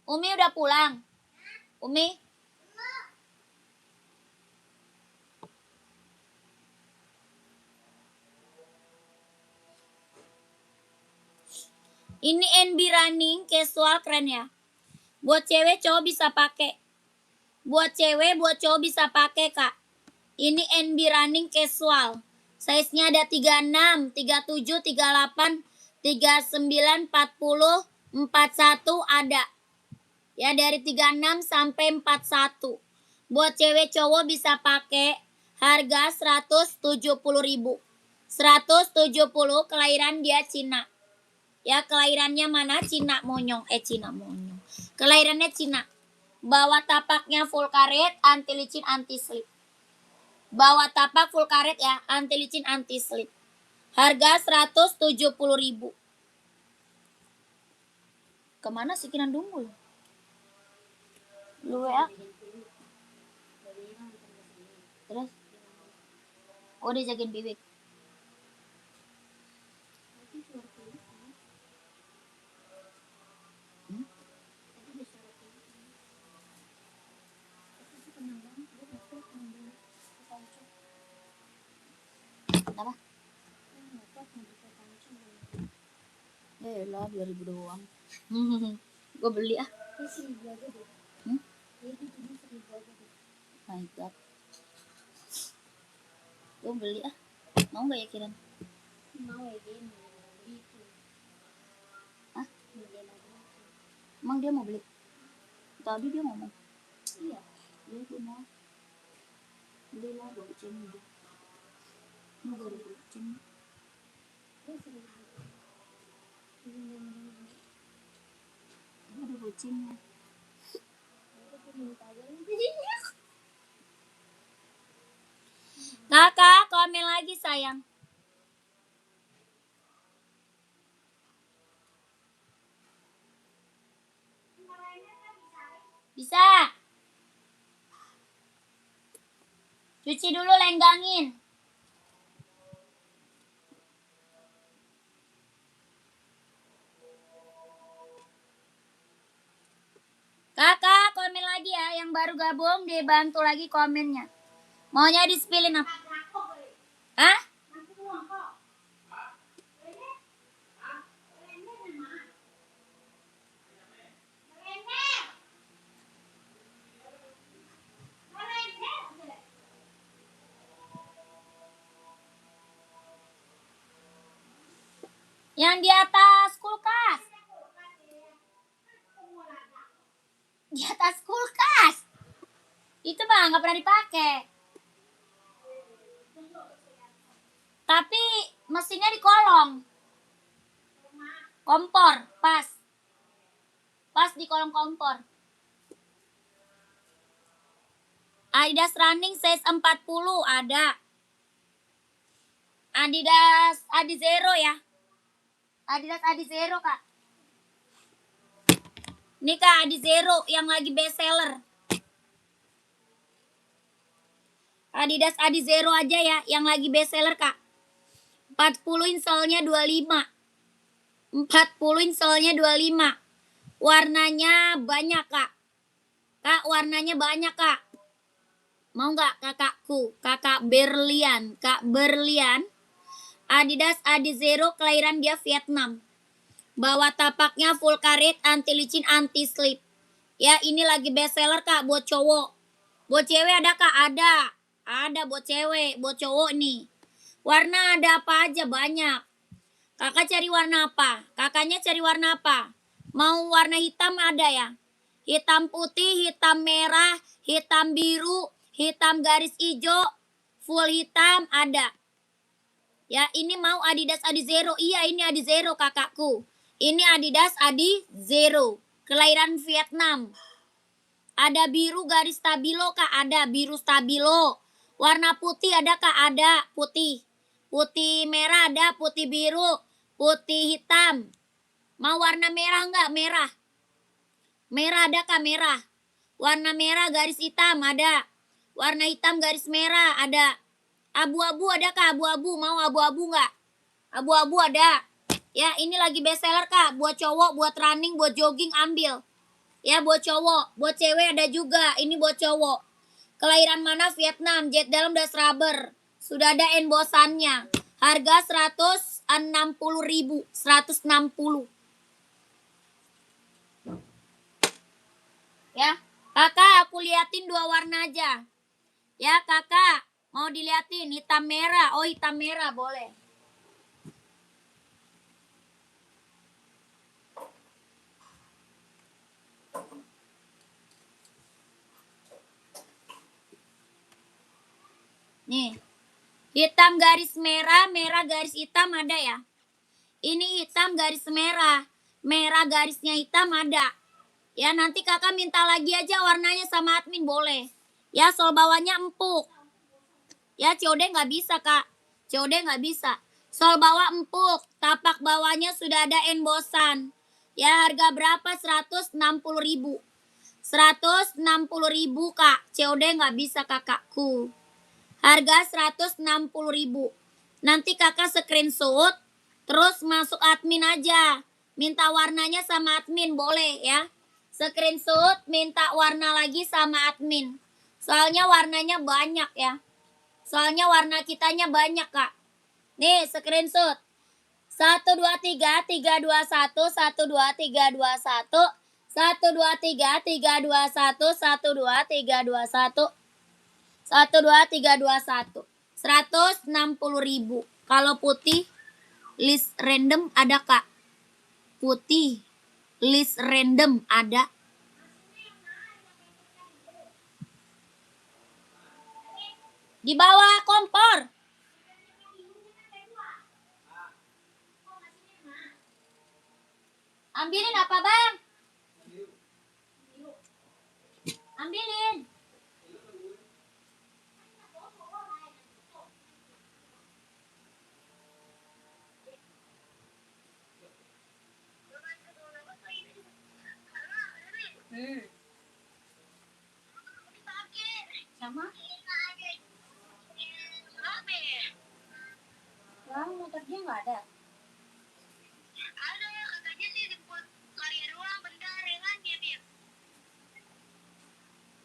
S1: Umi udah pulang. Umi. Ini NB running casual keren ya. Buat cewek cowok bisa pakai. Buat cewek, buat cowok bisa pakai Kak. Ini NB running casual. Size-nya ada 36, 37, 38, 39, 40, 41 ada. Ya dari 36 sampai 41. Buat cewek cowok bisa pakai. Harga 170.000. 170, kelahiran dia Cina. Ya kelahirannya mana? Cina monyong. Cina monyong. Kelahirannya Cina. Bawa tapaknya full karet, anti licin, anti slip. Bawa tapak full karet ya, anti licin, anti slip. Harga 170.000. Kemana si Kinan Dunggul? Lu ya? Terus? Oh dia jagain bibik. Apa? Lah 2000 doang. Gue beli ah. My God. Gue beli ah. Mau gak ya Kiran?
S2: Mau ya dia mau gitu.
S1: Hah? Emang dia mau beli? Tadi dia ngomong. Iya. Dia gue mau. Belilah goceng gitu. Mau beli goceng. Ada gocengnya. Kakak, komen lagi sayang. Bisa. Cuci dulu, lenggangin. Kakak, komen lagi ya. Yang baru gabung, dibantu lagi komennya. Maunya di-spillin apa? Hah? Yang di atas kulkas. Di atas kulkas. Itu mah nggak pernah dipakai. Tapi mesinnya di kolong. Kompor, pas. Pas di kolom kompor. Adidas running size 40 ada. Adidas Adizero ya. Adidas Adizero, Kak. Ini Kak Adizero yang lagi best seller. Adidas Adizero aja ya yang lagi best seller, Kak. 40 insolnya 25. 40 insolnya 25. Warnanya banyak, Kak. Kak, warnanya banyak, Kak. Mau nggak kakakku? Kakak Berlian. Kak Berlian. Adidas Adizero kelahiran dia Vietnam. Bawa tapaknya full karet, anti licin, anti slip. Ya, ini lagi best seller, Kak, buat cowok. Buat cewek ada, Kak? Ada. Ada buat cewek, buat cowok nih. Warna ada apa aja banyak. Kakak cari warna apa? Kakaknya cari warna apa? Mau warna hitam ada ya? Hitam putih, hitam merah, hitam biru, hitam garis hijau, full hitam ada. Ya, ini mau Adidas Adizero. Iya, ini Adizero kakakku. Ini Adidas Adizero. Kelahiran Vietnam. Ada biru garis stabilo, Kak. Ada biru stabilo. Warna putih ada, Kak. Ada putih. Putih merah ada, putih biru, putih hitam. Mau warna merah enggak? Merah. Merah ada, Kak, merah. Warna merah garis hitam ada. Warna hitam garis merah ada. Abu-abu ada, Kak? Abu-abu. Mau abu-abu enggak? Abu-abu ada. Ya, ini lagi best seller, Kak. Buat cowok, buat running, buat jogging ambil. Ya, buat cowok. Buat cewek ada juga. Ini buat cowok. Kelahiran mana? Vietnam. Jet dalam das rubber. Sudah ada embosannya. Harga 160.000. 160. Ya, kakak aku liatin 2 warna aja. Ya, kakak mau diliatin hitam merah. Oh, hitam merah boleh. Nih, hitam garis merah, merah garis hitam ada ya. Ini hitam garis merah, merah garisnya hitam ada. Ya, nanti kakak minta lagi aja warnanya sama admin boleh. Ya, sol bawahnya empuk. Ya, COD nggak bisa, Kak. COD nggak bisa. Sol bawah empuk, tapak bawahnya sudah ada embosan. Ya, harga berapa? 160.000. 160.000, Kak. COD nggak bisa, kakakku. Harga 160.000. Nanti kakak screenshot, terus masuk admin aja. Minta warnanya sama admin, boleh ya. Screenshot, minta warna lagi sama admin. Soalnya warnanya banyak ya. Soalnya warna kitanya banyak, Kak. Nih, screenshot. 1 2 3 3 2 1 1 2 3 2 1 1 2 3 3 2 1 1 2 3 2 1 1 2 3 2 1. 160.000. Kalau putih list random ada, Kak. Putih list random ada. Di bawah kompor. Ambilin apa, Bang? Ambilin. Sama? Lah, motor dia nggak ada.
S2: Ada ya, katanya sih buat karya doang bentar ya kan dia dia.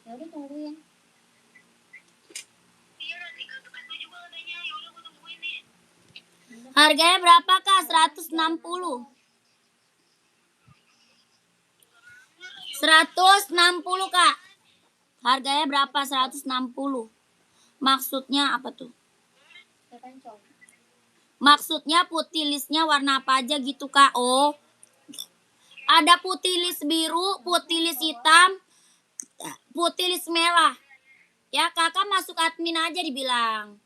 S1: Ya udah tungguin.
S2: Iya nanti kan aku juga katanya ya udah aku tungguin nih.
S1: Harganya berapa, Kak? 160. 160, Kak. Harganya berapa? 160. Maksudnya apa tuh? Maksudnya putih listnya warna apa aja gitu, Kak? Oh, ada putih list biru, putih list hitam, putih list merah. Ya, kakak masuk admin aja dibilang.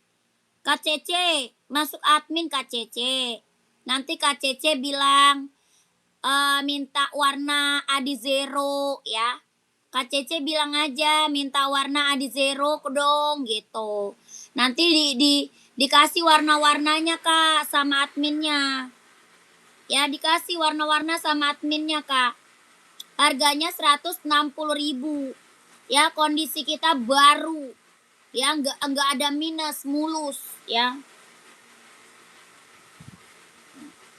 S1: Kak Cece, masuk admin Kak Cece. Nanti Kak Cece bilang, minta warna Adi Zero ya. Kak Cece bilang aja minta warna Adi Zero dong gitu. Nanti dikasih warna-warnanya Kak sama adminnya. Ya dikasih warna-warna sama adminnya Kak. Harganya 160.000. Ya kondisi kita baru. Ya enggak ada minus, mulus ya.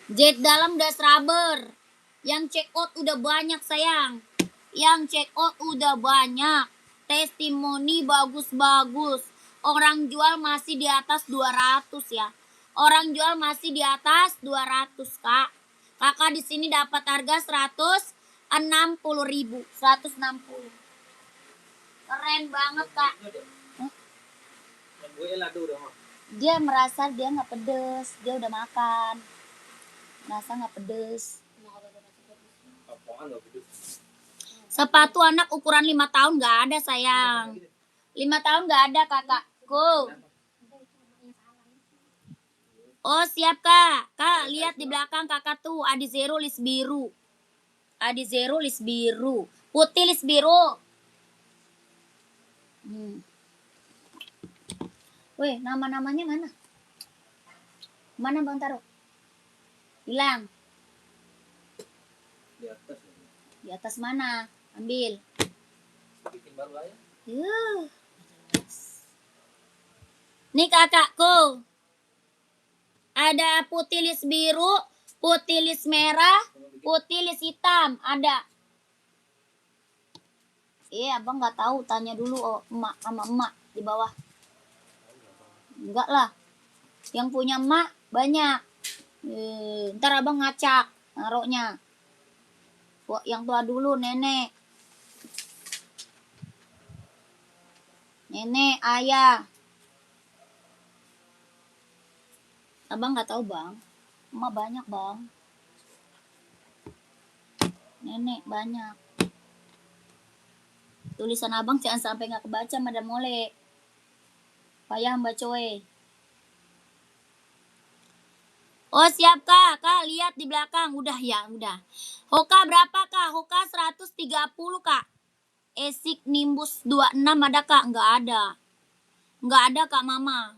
S1: Jet dalam udah rubber. Yang check out udah banyak sayang. Yang check out udah banyak. Testimoni bagus-bagus. Orang jual masih di atas 200 ya. Orang jual masih di atas 200 Kak. Kakak di sini dapat harga 160.000. 160. Keren banget Kak. Dia merasa dia nggak pedes. Dia udah makan. Merasa nggak pedes. Sepatu anak ukuran 5 tahun nggak ada sayang. 5 tahun nggak ada kakakku. Oh siap kak. Kak lihat di belakang kakak tuh Adi Zero list biru. Adi Zero list biru. Putih list biru. Weh nama-namanya mana? Mana Bang taruh? Hilang.
S3: Di atas.
S1: Di atas mana? Ambil.
S3: Bikin baru aja.
S1: Nih kakakku. Ada putih list biru, putih list merah, putih list hitam. Ada. Abang nggak tahu. Tanya dulu emak sama emak di bawah. Enggak lah. Yang punya emak banyak. Ntar abang ngacak naruhnya. Yang tua dulu nenek. Nenek, ayah. Abang nggak tahu bang. Emak banyak bang. Nenek banyak. Tulisan abang jangan sampai nggak kebaca Madam Mole. Payah mbak coy. Oh siap kak, kak lihat di belakang. Udah ya, udah. Hoka berapa kak? Hoka 130 kak. Esik Nimbus 26 ada kak? Nggak ada. Nggak ada kak mama.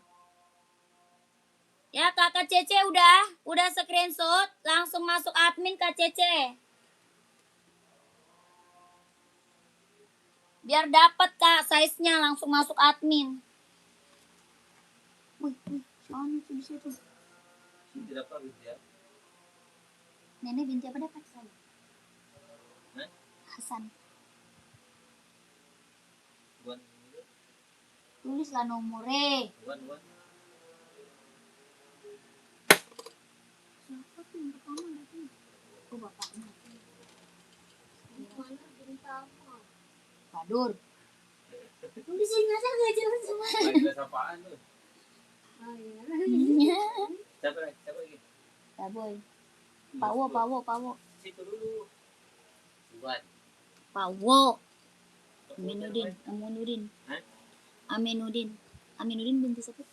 S1: Ya kakak Cece udah screenshot. Langsung masuk admin kak Cece. Biar dapat kak size-nya langsung masuk admin. Wih, soalnya tuh di situ.
S3: Tidak apa ya.
S1: Nenek binti apa dapat saya? Hasan. Tulislah nomornya. Siapa tuh yang pertama datang? Oh bapaknya.
S2: Mana bintang?
S1: Badur.
S2: Tulisin aja nggak jelas semua.
S3: Tulis apaan tuh?
S2: Oh iya.
S3: Siapa lagi?
S1: Boy. Pawo.
S3: Situ dulu. Buat.
S1: Pawo. Aminuddin binti siapa?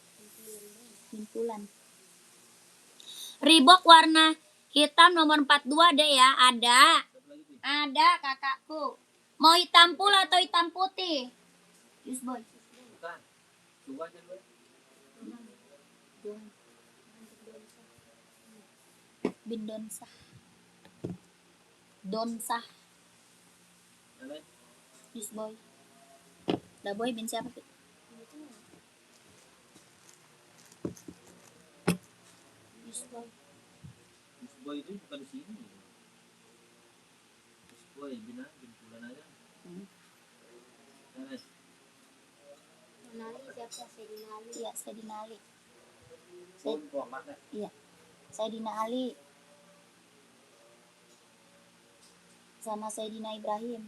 S1: Bintulan. Reebok warna hitam nomor 42 ada ya? Ada kakakku. Mau hitam full atau hitam putih? Yes boy.
S3: Bukan. Coba aja dulu.
S1: Bin Donsah. Yes boy. Dah boy bin siapa sih? Yes
S3: Boy itu bukan di sini. Boy bintulan aja.
S2: Nali siapa? Sedinali.
S1: Iya, Saidina Ali.
S3: Muhammad.
S1: Iya. Saidina Ali. Sama Saidina Ibrahim.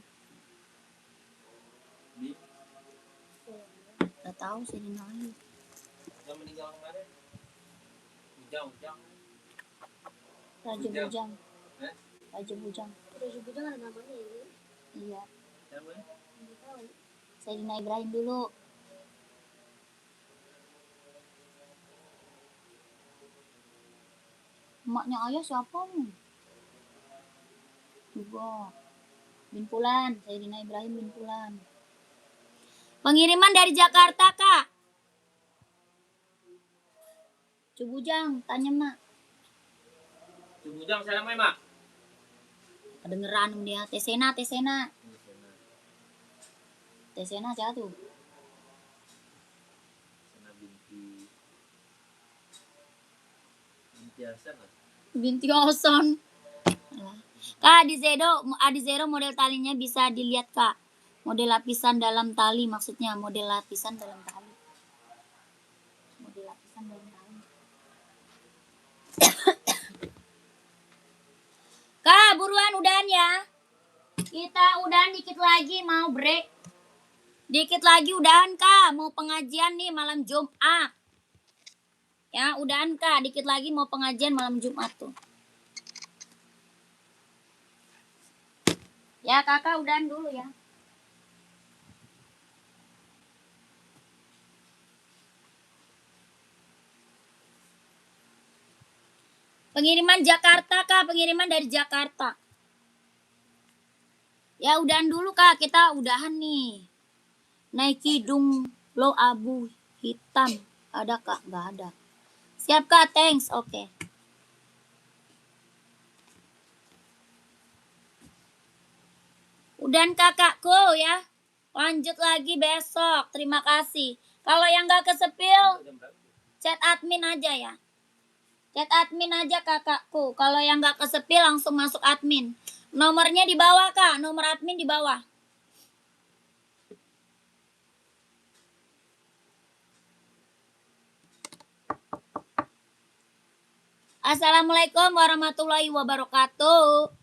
S1: Gak tahu Saidina Ali.
S3: Yang meninggal kemarin. Ujang.
S1: Raja Bujang.
S2: Raja Bujang ada namanya ya?
S1: Iya.
S3: Siapa ya?
S2: Nggak tahu.
S1: Saidina Ibrahim dulu. Emaknya ayah siapa nih? Juga. Bin Pulan, Sayyidina Ibrahim bin Pulan. Pengiriman dari Jakarta, Kak. Cubujang, tanya Mak.
S3: Cubujang saya mak.
S1: Kedengeran dia. Tesena. Tesena siapa tuh?
S3: Sana binti Hasan lah.
S1: Binti Hasan. Kak, Adi Zero model talinya bisa dilihat, Kak. Model lapisan dalam tali maksudnya, model lapisan dalam tali. Model lapisan dalam tali. Kak, buruan udahan ya. Kita udahan dikit lagi mau break. Dikit lagi udahan, Kak. Mau pengajian nih malam Jumat. Ya, udahan, Kak. Dikit lagi mau pengajian malam Jumat tuh. Ya, Kakak udahan dulu ya. Pengiriman Jakarta, Kak. Pengiriman dari Jakarta. Ya, udahan dulu, Kak. Kita udahan nih. Nike Dung Low Abu hitam. Ada, Kak? Nggak ada. Siap, Kak. Thanks. Oke. Udahan kakakku ya. Lanjut lagi besok. Terima kasih. Kalau yang nggak kesepil,
S3: Jam berapa?
S1: chat admin aja ya. Chat admin aja kakakku. Kalau yang nggak kesepil langsung masuk admin. Nomornya di bawah, Kak. Nomor admin di bawah. Assalamualaikum warahmatullahi wabarakatuh.